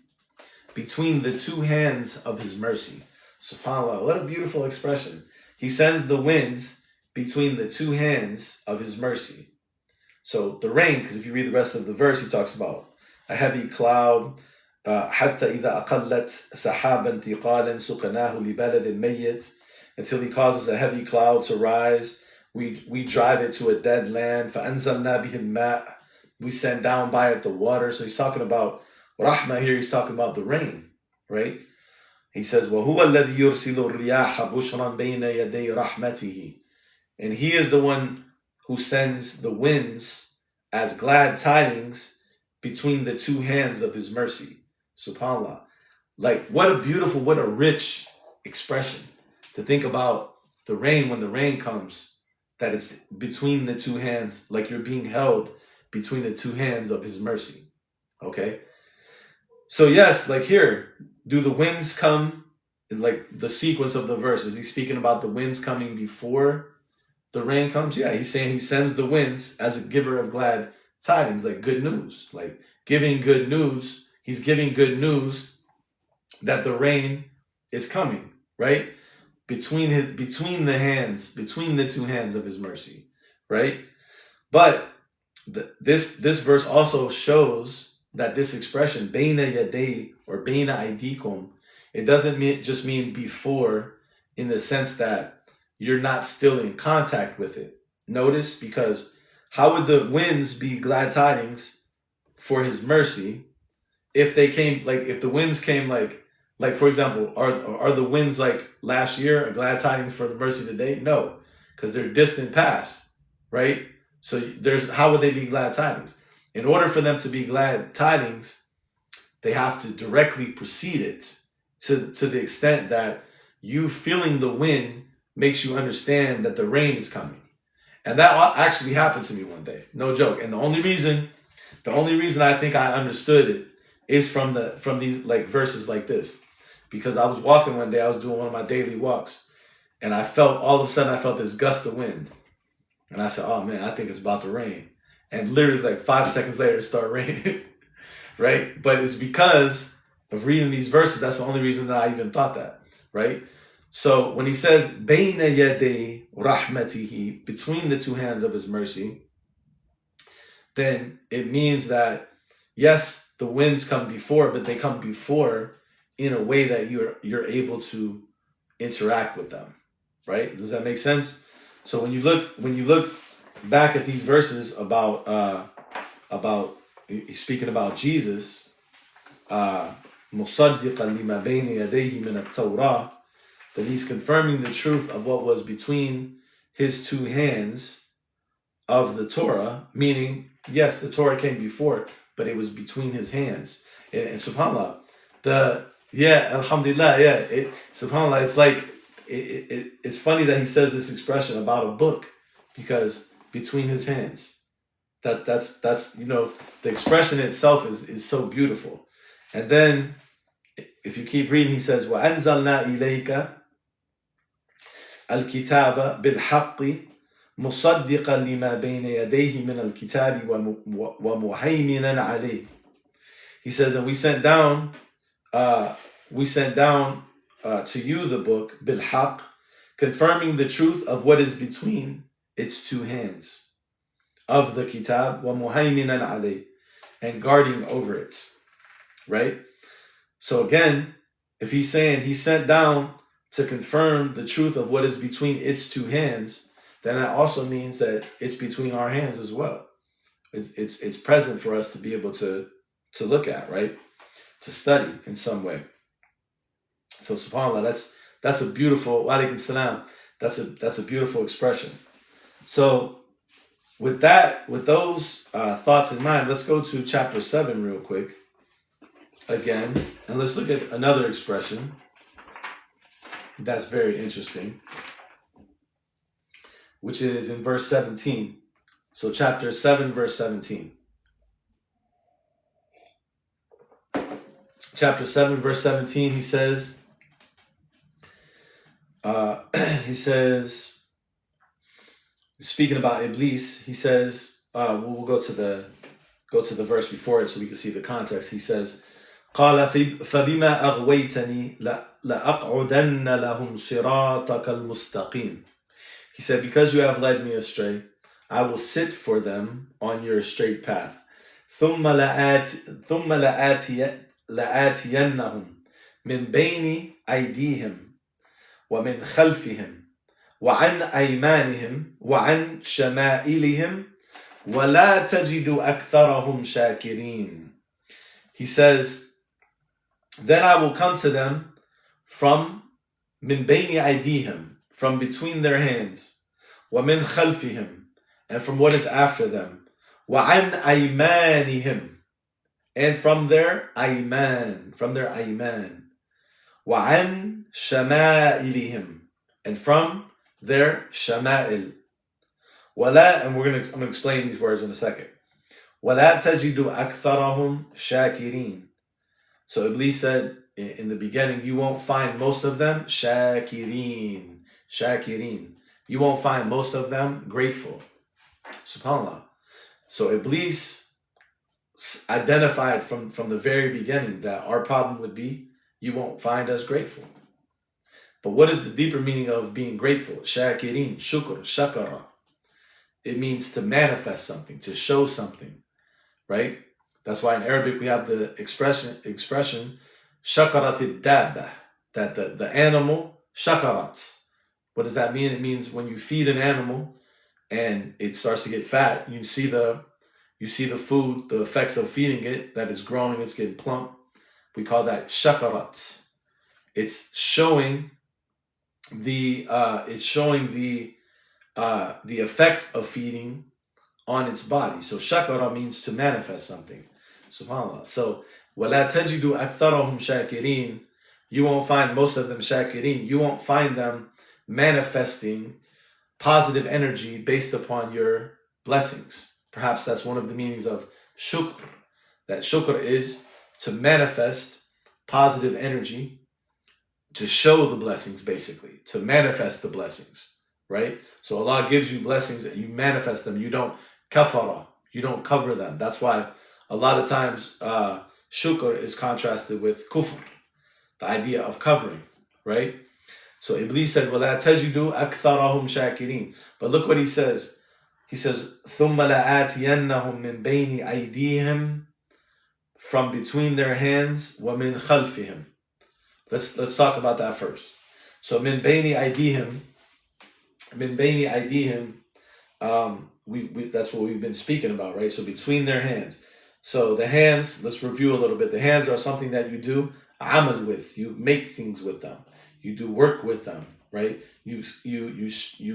between the two hands of his mercy. SubhanAllah, what a beautiful expression. He sends the winds between the two hands of his mercy. So the rain, because if you read the rest of the verse, he talks about a heavy cloud, حتى إذا أقلت سحابا ثقالا سقناه لبلد ميت, until he causes a heavy cloud to rise. We drive it to a dead land. فأنزلنا به الماء, we send down by it the water. So he's talking about rahmah here. He's talking about the rain, right? He says, وَهُوَ الَّذِي يُرْسِلُ الرِّيَاحَ بُشْرًا بَيْنَ يَدَيْ رَحْمَتِهِ. And he is the one who sends the winds as glad tidings between the two hands of his mercy. SubhanAllah. Like, what a beautiful, what a rich expression to think about the rain. When the rain comes, that it's between the two hands, like you're being held between the two hands of his mercy. Okay? So yes, like here, do the winds come, like the sequence of the verse, is he speaking about the winds coming before the rain comes. Yeah, he's saying he sends the winds as a giver of glad tidings, like good news, like giving good news. He's giving good news that the rain is coming, right? Between the two hands of his mercy, right? But this verse also shows that this expression beina yaday or beina aidikum, it doesn't just mean before, in the sense that you're not still in contact with it. Notice, because how would the winds be glad tidings for his mercy if they came, like, if the winds came like for example, are the winds like last year a glad tidings for the mercy today? No, because they're distant past, right? So how would they be glad tidings? In order for them to be glad tidings, they have to directly precede it to the extent that you feeling the wind makes you understand that the rain is coming. And that actually happened to me one day, no joke. And the only reason I think I understood it is from these like verses like this, because I was walking one day, I was doing one of my daily walks, and all of a sudden I felt this gust of wind. And I said, oh man, I think it's about to rain. And literally like 5 seconds later, it started raining, right? But it's because of reading these verses. That's the only reason that I even thought that, right? So when he says, Bayna yaday rahmatihi, between the two hands of his mercy, then it means that, yes, the winds come before, but they come before in a way that you're able to interact with them, right? Does that make sense? So when you look back at these verses about speaking about Jesus, مصدقا لما بين يديه من التوراة, that he's confirming the truth of what was between his two hands of the Torah, meaning, yes, the Torah came before, but it was between his hands. And subhanAllah, alhamdulillah, subhanAllah, it's like, it's funny that he says this expression about a book, because between his hands, that's the expression itself is so beautiful. And then if you keep reading, he says, وَأَنزَلْنَا إِلَيْكَ الْكِتَابَ بِالْحَقِّ مُصَدِّقًا لِمَا بَيْنَ يَدَيْهِ مِنَ الْكِتَابِ وَمُهَيْمِنًا عَلَيْهِ. He says, and we sent down to you the book, bilhaq, confirming the truth of what is between its two hands of the kitab, wa muhaiminan alayh, and guarding over it, right? So again, if he's saying he sent down to confirm the truth of what is between its two hands, then that also means that it's between our hands as well. It's present for us to be able to look at, right? To study in some way. So subhanAllah, that's a beautiful, wa alaikum salam, that's a beautiful expression. So with those thoughts in mind, let's go to chapter 7 real quick again, and let's look at another expression that's very interesting, which is in verse 17. So chapter 7, verse 17. Chapter 7, verse 17, he says, speaking about Iblis, he says, we'll go to the verse before it so we can see the context. He says, قال فبما أغويتني لأقعدن لهم صراطك المستقيم. He said, because you have led me astray, I will sit for them on your straight path. ثم لآتينهم من بين أيديهم ومن خلفهم وعن أيمانهم وعن شمائلهم ولا تجد أكثرهم شاكرين. He says, then I will come to them from min bayni aydihim, from between their hands, wa min khalfihim, and from what is after them, wa an aymanihim, and from their ayman, wa an shama'ilihim, and from their shama'il. Wala, and I'm going to explain these words in a second. وَلَا تَجِدُ أَكْثَرَهُمْ شَاكِرِينَ. So Iblis said in the beginning, you won't find most of them shakirin, you won't find most of them grateful. SubhanAllah. So Iblis identified from the very beginning that our problem would be you won't find us grateful. But what is the deeper meaning of being grateful? Shakirin, shukr, shakara. It means to manifest something, to show something, right? That's why in Arabic we have the expression shakarat dabba, that the animal shakarat. What does that mean? It means when you feed an animal and it starts to get fat, you see the food, the effects of feeding it, that is growing, it's getting plump. We call that shakarat. It's showing the effects of feeding on its body. So shakara means to manifest something. SubhanAllah. So وَلَا تَجِدُ أَكْثَرَهُمْ شَاكِرِينَ. You won't find most of them shakirin. You won't find them manifesting positive energy based upon your blessings. Perhaps that's one of the meanings of shukr. That shukr is to manifest positive energy, to show the blessings, basically, to manifest the blessings, right? So Allah gives you blessings and you manifest them. You don't kafara, you don't cover them. That's why a lot of times shukr is contrasted with kufr, the idea of covering, right? So Iblis said, وَلَا تَجِدُ أَكْثَرَهُمْ شَاكِرِينَ. But look what he says. He says, ثُمَّ لَآتِيَنَّهُمْ مِنْ بَيْنِ أَيْدِيهِمْ, from between their hands, وَمِنْ خَلْفِهِمْ. Let's talk about that first. So min bayni aydihim, that's what we've been speaking about, right? So between their hands. So the hands, let's review a little bit. The hands are something that you do amal with. You make things with them. You do work with them, right? You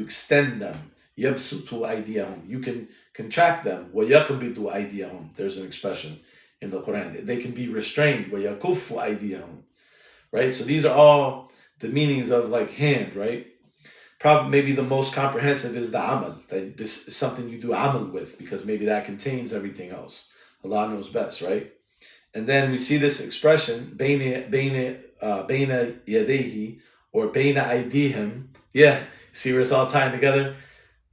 extend them. Yabsutu aydiyahum. You can contract them. Wa yaqbidu aydiyahum. There's an expression in the Quran. They can be restrained. Wa yakuffu aydiyahum. Right? So these are all the meanings of like hand, right? Probably maybe the most comprehensive is the amal. That this is something you do amal with, because maybe that contains everything else. Allah knows best, right? And then we see this expression, bayna yadehi, or bayna aydihim. Yeah, see where it's all tying together,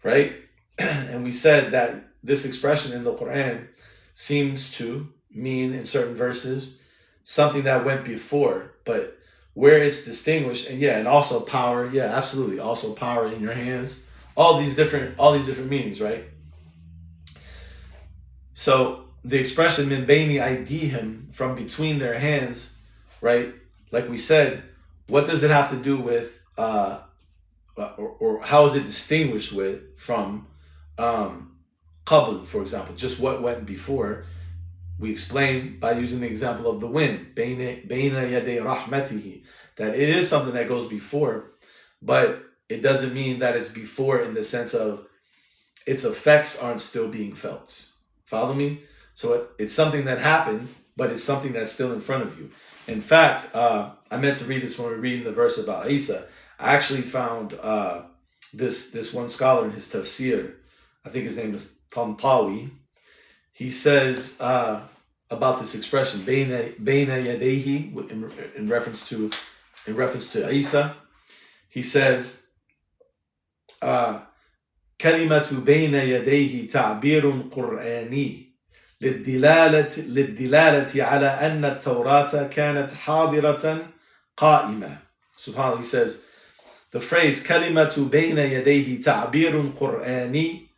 right? And we said that this expression in the Quran seems to mean in certain verses something that went before, but where it's distinguished, and also power, absolutely, also power in your hands, all these different meanings, right? So the expression min bayni aydihim, from between their hands, right? Like we said, what does it have to do with, or how is it distinguished from qabl, for example, just what went before? We explained by using the example of the wind, bayna yaday rahmatihi, that it is something that goes before, but it doesn't mean that it's before in the sense of its effects aren't still being felt. Follow me? So it's something that happened, but it's something that's still in front of you. In fact, I meant to read this when we were reading the verse about Isa. I actually found this one scholar in his tafsir. I think his name is Tantawi. He says about this expression, bayna yadehi, in reference to Isa. He says, kalimatu bayna yadehi ta'birun qur'ani للدلالة على أن التوراة كانت حاضرة قائمة. SubhanAllah, he says, the phrase kalimatu bayna yadehi ta'birun qur'ani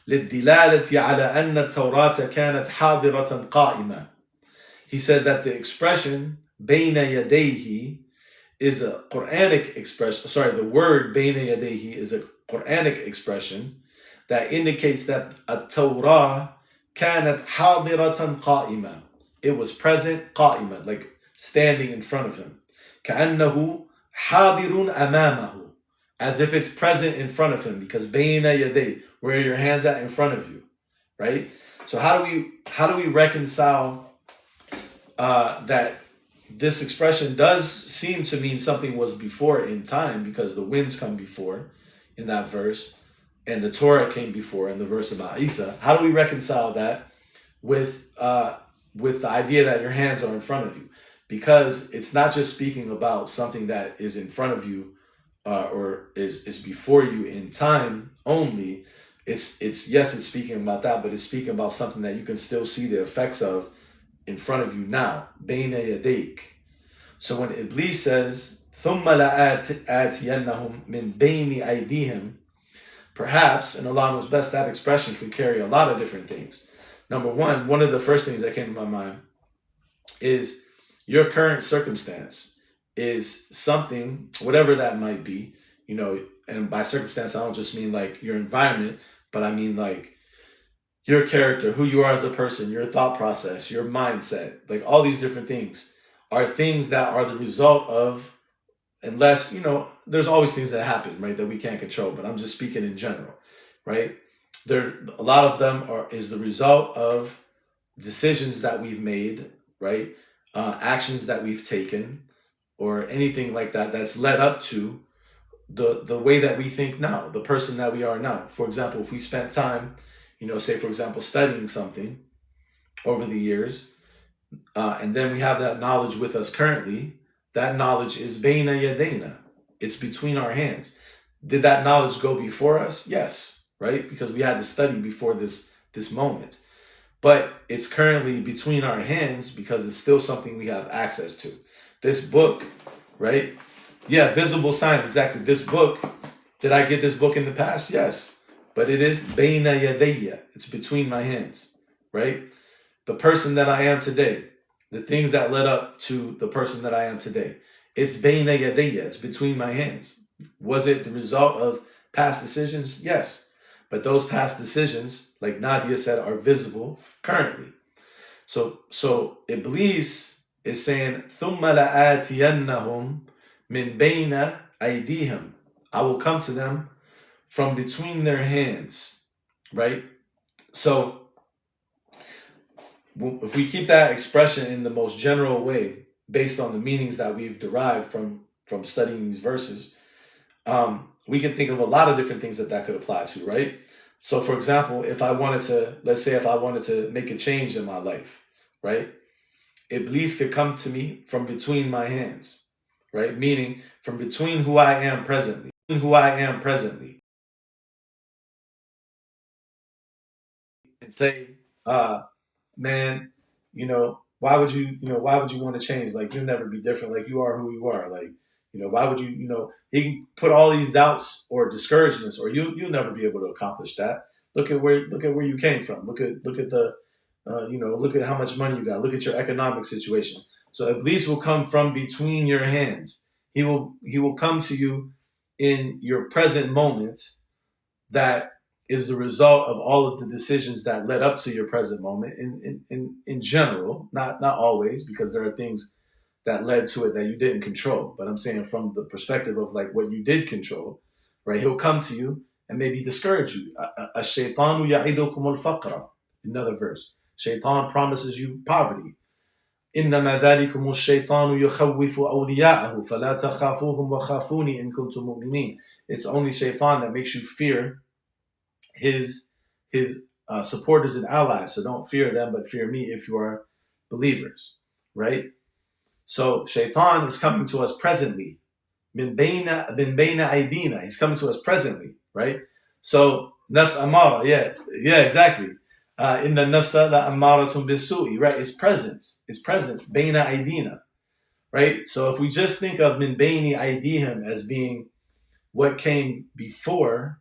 للدلالة على أن التوراة كانت حاضرة قائمة. He said that the expression بين يديه is a Quranic expression. Sorry, the word بين يديه is a Quranic expression that indicates that a Torah كانت حاضرة قائمة. It was present قائمة, like standing in front of him. كأنه حاضر أمامه, as if it's present in front of him, because بين يديه, where are your hands at? In front of you, right? So how do we reconcile that this expression does seem to mean something was before in time, because the winds come before in that verse, and the Torah came before in the verse about Isa? How do we reconcile that with the idea that your hands are in front of you? Because it's not just speaking about something that is in front of you or is before you in time only, it's yes, it's speaking about that, but it's speaking about something that you can still see the effects of in front of you now. Bayna yadik. So when Iblis says, ثُمَّ لَآتِيَنَّهُمْ مِنْ بَيْنِ أَيْدِيهِمْ, perhaps, and Allah knows best, that expression can carry a lot of different things. Number one of the first things that came to my mind is your current circumstance is something, whatever that might be, and by circumstance, I don't just mean like your environment, but I mean like your character, who you are as a person, your thought process, your mindset, like all these different things are things that are the result of, unless, there's always things that happen, right, that we can't control, but I'm just speaking in general, right? A lot of them is the result of decisions that we've made, right? Actions that we've taken, or anything like that that's led up to the way that we think now, the person that we are now. For example, if we spent time, say for example, studying something over the years, and then we have that knowledge with us currently, that knowledge is Baina Yadayna. It's between our hands. Did that knowledge go before us? Yes, right? Because we had to study before this moment. But it's currently between our hands because it's still something we have access to. This book, right? Yeah, visible signs, exactly. This book, did I get this book in the past? Yes. But it is Baina Yadayya. It's between my hands, right? The person that I am today, the things that led up to the person that I am today, it's Baina Yadayya. It's between my hands. Was it the result of past decisions? Yes. But those past decisions, like Nadia said, are visible currently. So Iblis is saying, ثُمَّ لَآتِيَنَّهُمْ مِنْ بَيْنَ أَيْدِيهِمْ. I will come to them from between their hands, right? So if we keep that expression in the most general way, based on the meanings that we've derived from studying these verses, we can think of a lot of different things that could apply to, right? So for example, if I wanted to make a change in my life, right? Iblis could come to me from between my hands, right? Meaning from between who I am presently, and say, man, why would you want to change? Like, you'll never be different. Like, you are who you are. Like, why would he can put all these doubts or discouragements, or you'll never be able to accomplish that. Look at where you came from. Look at the, look at how much money you got. Look at your economic situation. So Iblis will come from between your hands. He will come to you in your present moments that is the result of all of the decisions that led up to your present moment in general, not always, because there are things that led to it that you didn't control. But I'm saying from the perspective of like what you did control, right? He'll come to you and maybe discourage you. Ash-shaytanu ya'idukum al-faqra. Another verse. Shaitan promises you poverty. إنما ذلكم الشيطان يخوف أولياءه فلا تخافوهم وخافوني إن كنتم مؤمنين. It's only shaitan that makes you fear his supporters and allies. So don't fear them, but fear me if you are believers, right? So shaitan is coming to us presently. Min bayna aydina. He's coming to us presently, right? So nafs amara, yeah, exactly. Inna nafsa la amaratun bisu'i, right? It's present. Bayna aydina, right? So if we just think of min bayni aydihim as being what came before,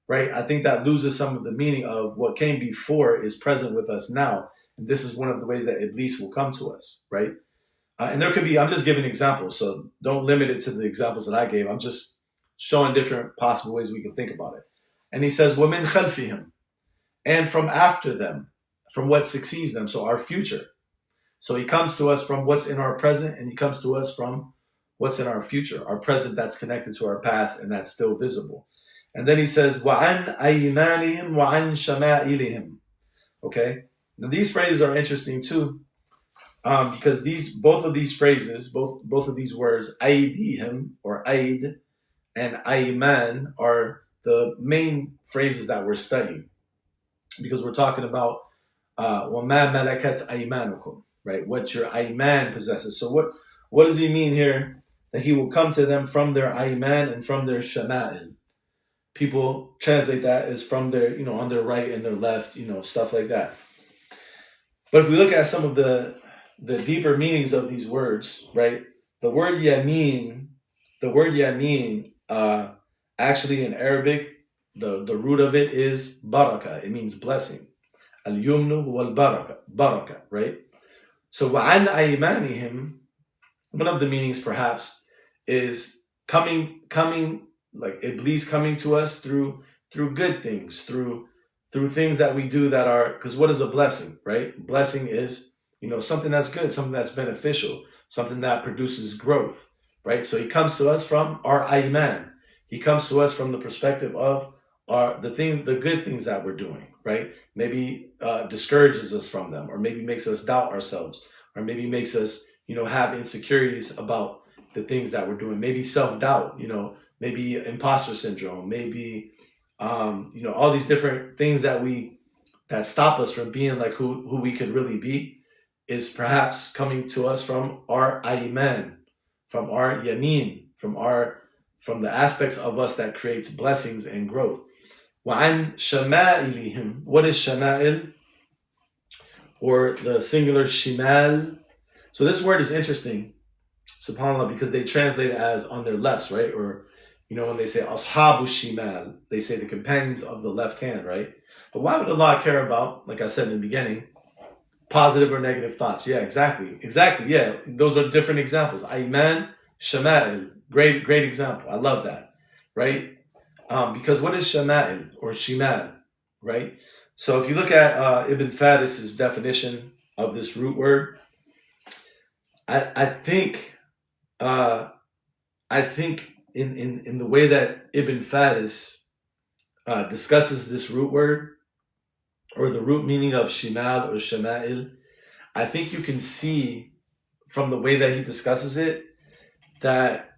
right? I think that loses some of the meaning of what came before is present with us now. And this is one of the ways that Iblis will come to us, right? And there could be, I'm just giving examples, so don't limit it to the examples that I gave. I'm just showing different possible ways we can think about it. And he says, وَمِنْ خَلْفِهِمْ, and from after them, from what succeeds them, so our future. So he comes to us from what's in our present, and he comes to us from what's in our future, our present that's connected to our past and that's still visible. And then he says, وَعَنْ أَيْمَانِهِمْ وَعَنْ شَمَائِلِهِمْ. Okay? Now these phrases are interesting too, because both of these phrases, both of these words, aydihim or aid and ayman, are the main phrases that we're studying, because we're talking about وَمَا مَلَكَتْ أَيْمَانُكُمْ, right? What your ayman possesses. So what does he mean here that he will come to them from their ayman and from their shama'il. People translate that as from their, on their right and their left, stuff like that. But if we look at some of the deeper meanings of these words, right? The word yamin, actually in Arabic, the root of it is baraka. It means blessing. Al-yumnu wal baraka, right? So wa'an aymanihim, one of the meanings perhaps is coming, like Iblis coming to us through good things, through things that we do that are, because what is a blessing, right? Blessing is, something that's good, something that's beneficial, something that produces growth, right? So he comes to us from our ayman. He comes to us from the perspective of the good things that we're doing, right? Maybe discourages us from them, or maybe makes us doubt ourselves, or maybe makes us, have insecurities about the things that we're doing. Maybe self-doubt, maybe imposter syndrome, maybe, all these different things that stop us from being like who we could really be, is perhaps coming to us from our ayman, from our yamin, from the aspects of us that creates blessings and growth. وَعَنْ شَمَائِلِهِمْ. What is shama'il? Or the singular shimal. So this word is interesting, subhanAllah, because they translate it as on their lefts, right? Or, when they say ashabu shimal, they say the companions of the left hand, right? But why would Allah care about, like I said in the beginning, positive or negative thoughts? Yeah, exactly. Yeah, those are different examples. Ayman, shama'il. Great example. I love that, right? Because what is shama'il or shimal, right? So if you look at Ibn Faris's definition of this root word, I think in the way that Ibn Faris discusses this root word, or the root meaning of shimal or shama'il, I think you can see from the way that he discusses it that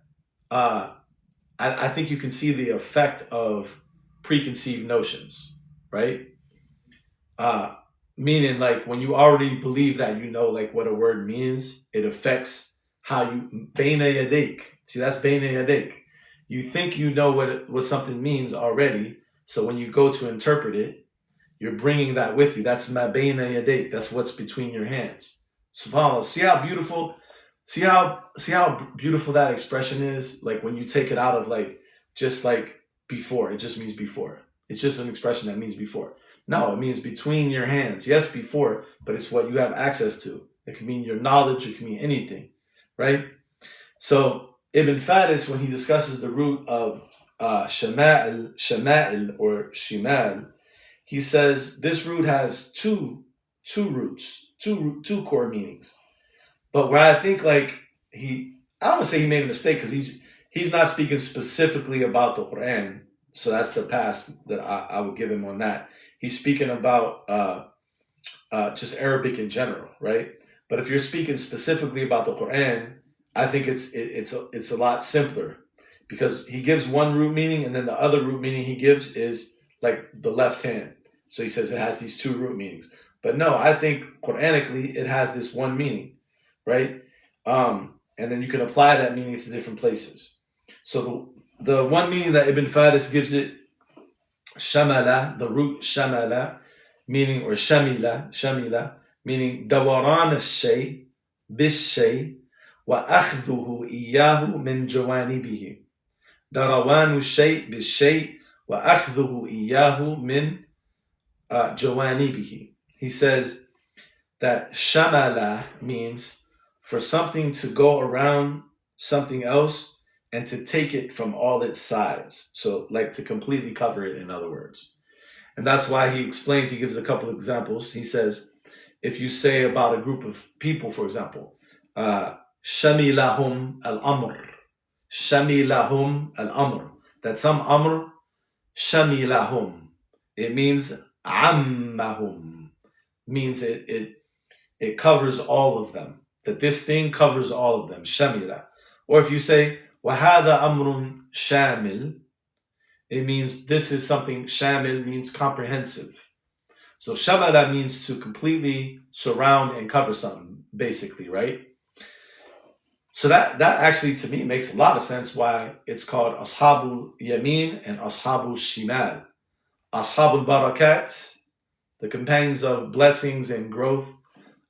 I think you can see the effect of preconceived notions, right? Meaning, like, when you already believe that like what a word means, it affects how you beina yadik. See, that's beina yadik. You think you know what something means already, so when you go to interpret it, you're bringing that with you. That's ma beina yadik. That's what's between your hands. SubhanAllah. See how beautiful that expression is? Like, when you take it out of just like before, it just means before. It's just an expression that means before. No, it means between your hands. Yes, before, but it's what you have access to. It can mean your knowledge, it can mean anything, right? So Ibn Faris, when he discusses the root of shama'il or shimal, he says this root has two roots, two core meanings. But where I think I don't want to say he made a mistake, because he's not speaking specifically about the Quran, so that's the pass that I would give him on that. He's speaking about just Arabic in general, right? But if you're speaking specifically about the Quran, I think it's a lot simpler, because he gives one root meaning, and then the other root meaning he gives is like the left hand. So he says it has these two root meanings. But no, I think Quranically it has this one meaning, right? And then you can apply that meaning to different places. So the one meaning that Ibn Faris gives it, shamala, the root shamala, meaning, or shamila, meaning dawaran al-shay, bis-shay, wa akhdhuhu iyahu min jawanibihi. Darawan al-shay bis-shay, wa akhdhuhu iyahu min jawanibihi. He says that shamala means for something to go around something else and to take it from all its sides. So, like, to completely cover it, in other words. And that's why he explains, he gives a couple of examples. He says, if you say about a group of people, for example, shamilahum al-amr. Shamilahum al-amr. That some amr, shamilahum. It means ammahum. Means it covers all of them. That this thing covers all of them. Shamila. Or if you say, وَهَذَا أَمْرٌ شَامِلٌ, it means this is something. Shamil means comprehensive. So shamala means to completely surround and cover something, basically, right? So that actually to me makes a lot of sense why it's called Ashabul Yamin and Ashabul Shimal. Ashabul Barakat, the companions of blessings and growth,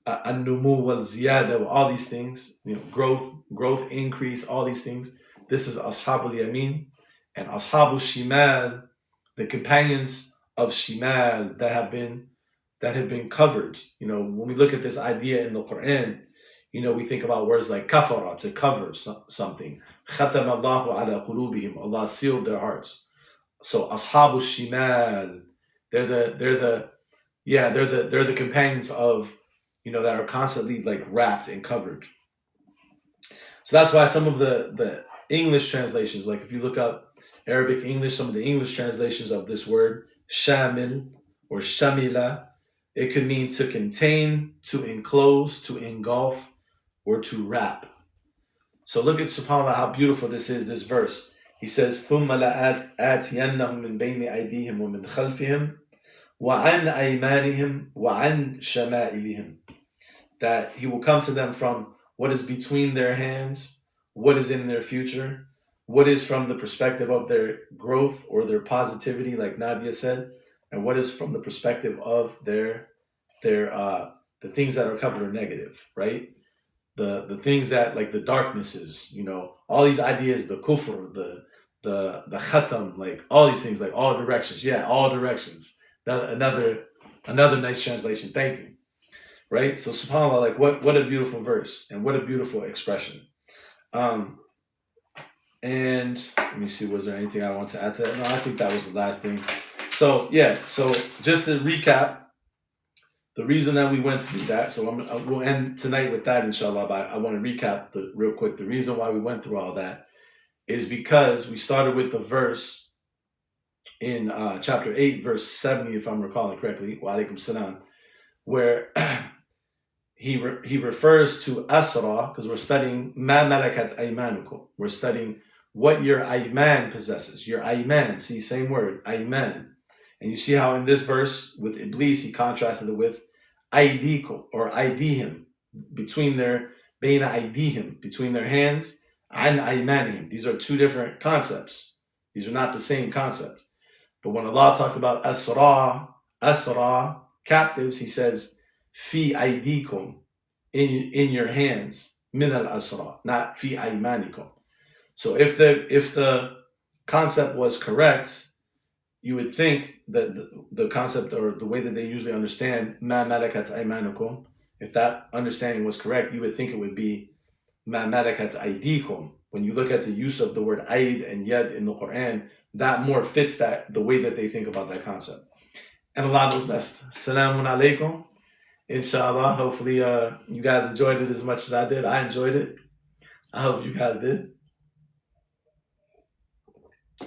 an-numu wal ziyada, all these things, growth, increase, all these things. This is Ashabul Yamin. And Ashabul Shimal, the companions of Shimal that have been covered. When we look at this idea in the Quran, we think about words like kafara, to cover something. Khatam Allahu ala qulubihim, Allah sealed their hearts. So Ashabul Shimal, they're the companions of, that are constantly like wrapped and covered. So that's why some of the English translations, like if you look up Arabic English, some of the English translations of this word, shamil or shamila, it could mean to contain, to enclose, to engulf, or to wrap. So look at, subhanAllah, how beautiful this is, this verse. He says, ثُمَّ لَآتِيَنَّهُم مِّن بَيْنِ أَيْدِيهِمْ وَمِنْ خَلْفِهِمْ وَعَنْ أَيْمَانِهِمْ وَعَنْ شَمَائِلِهِمْ. That he will come to them from what is between their hands, what is in their future, what is from the perspective of their growth or their positivity, like Nadia said, and what is from the perspective of their the things that are covered are negative, right? The things that, like the darknesses, all these ideas, the kufr, the khatam, like all these things, like all directions. Yeah, all directions. Another nice translation. Thank you. Right? So subhanAllah, like what a beautiful verse and what a beautiful expression. And let me see, was there anything I want to add to that? No, I think that was the last thing. So yeah, so just to recap, the reason that we went through that, so we'll end tonight with that, inshallah, but I want to recap real quick. The reason why we went through all that is because we started with the verse in chapter 8, verse 70, if I'm recalling correctly, wa alaikum salam, where he refers to asra, because we're studying ma malakat aymanukum. We're studying what your ayman possesses. Your ayman, see, same word, ayman. And you see how in this verse with Iblis, he contrasted it with aydikum or aydihim, between their bayna aydihim, between their hands, an aymanihim. These are two different concepts. These are not the same concept. But when Allah talked about asra, captives, he says, fi aydikum, in your hands, min al asra, not fi aymanikum. So if the concept was correct, you would think that the concept or the way that they usually understand ma malakat aymanukum, if that understanding was correct, you would think it would be ma malakat aydikum. When you look at the use of the word aid and yad in the Quran, that more fits the way that they think about that concept. And Allah knows best. Assalamu alaikum. Inshallah. Hopefully you guys enjoyed it as much as I did. I enjoyed it. I hope you guys did.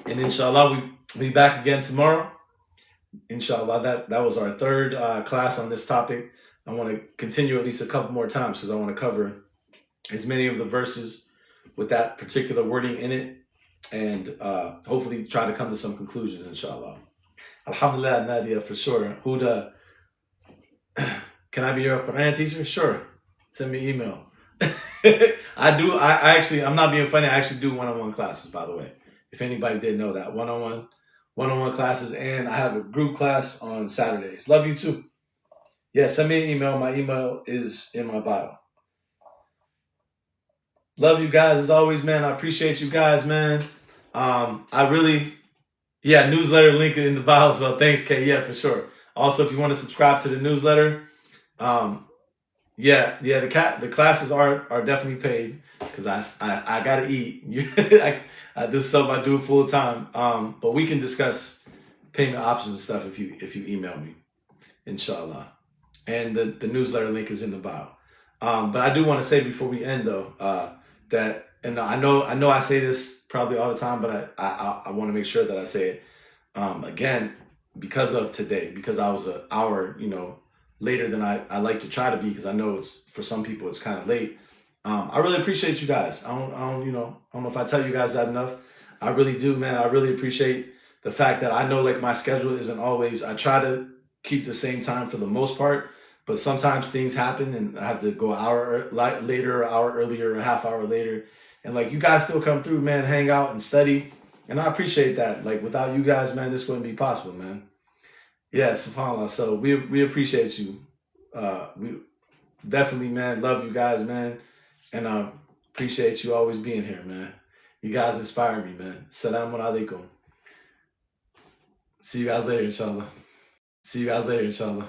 And inshallah, we'll be back again tomorrow. Inshallah, that was our third class on this topic. I want to continue at least a couple more times because I want to cover as many of the verses with that particular wording in it, and hopefully try to come to some conclusions, inshallah. Alhamdulillah, Nadia, for sure. Huda, can I be your Quran teacher? Sure. Send me an email. I'm not being funny. I actually do one-on-one classes, by the way. If anybody didn't know that, one-on-one classes, and I have a group class on Saturdays. Love you too. Yeah, send me an email. My email is in my bio. Love you guys as always, man. I appreciate you guys, man. Newsletter link in the bio as well. Thanks, Kay. Yeah, for sure. Also, if you want to subscribe to the newsletter, the classes are definitely paid because I gotta eat. This is something I do full time. But we can discuss payment options and stuff if you email me, inshallah. And the newsletter link is in the bio. But I do want to say before we end though, that, and I know I say this probably all the time, but I want to make sure that I say it again because of today, because I was an hour, later than I like to try to be, because I know it's, for some people it's kind of late. I really appreciate you guys. I don't know if I tell you guys that enough. I really do, man. I really appreciate the fact that I know like my schedule isn't always, I try to keep the same time for the most part, But sometimes things happen and I have to go an hour later, an hour earlier, a half hour later. And like you guys still come through, man, hang out and study. And I appreciate that. Like without you guys, man, this wouldn't be possible, man. Yeah, subhanAllah. So we appreciate you. We definitely, man, love you guys, man. And appreciate you always being here, man. You guys inspire me, man. Assalamu alaikum. See you guys later, inshallah. See you guys later, inshallah.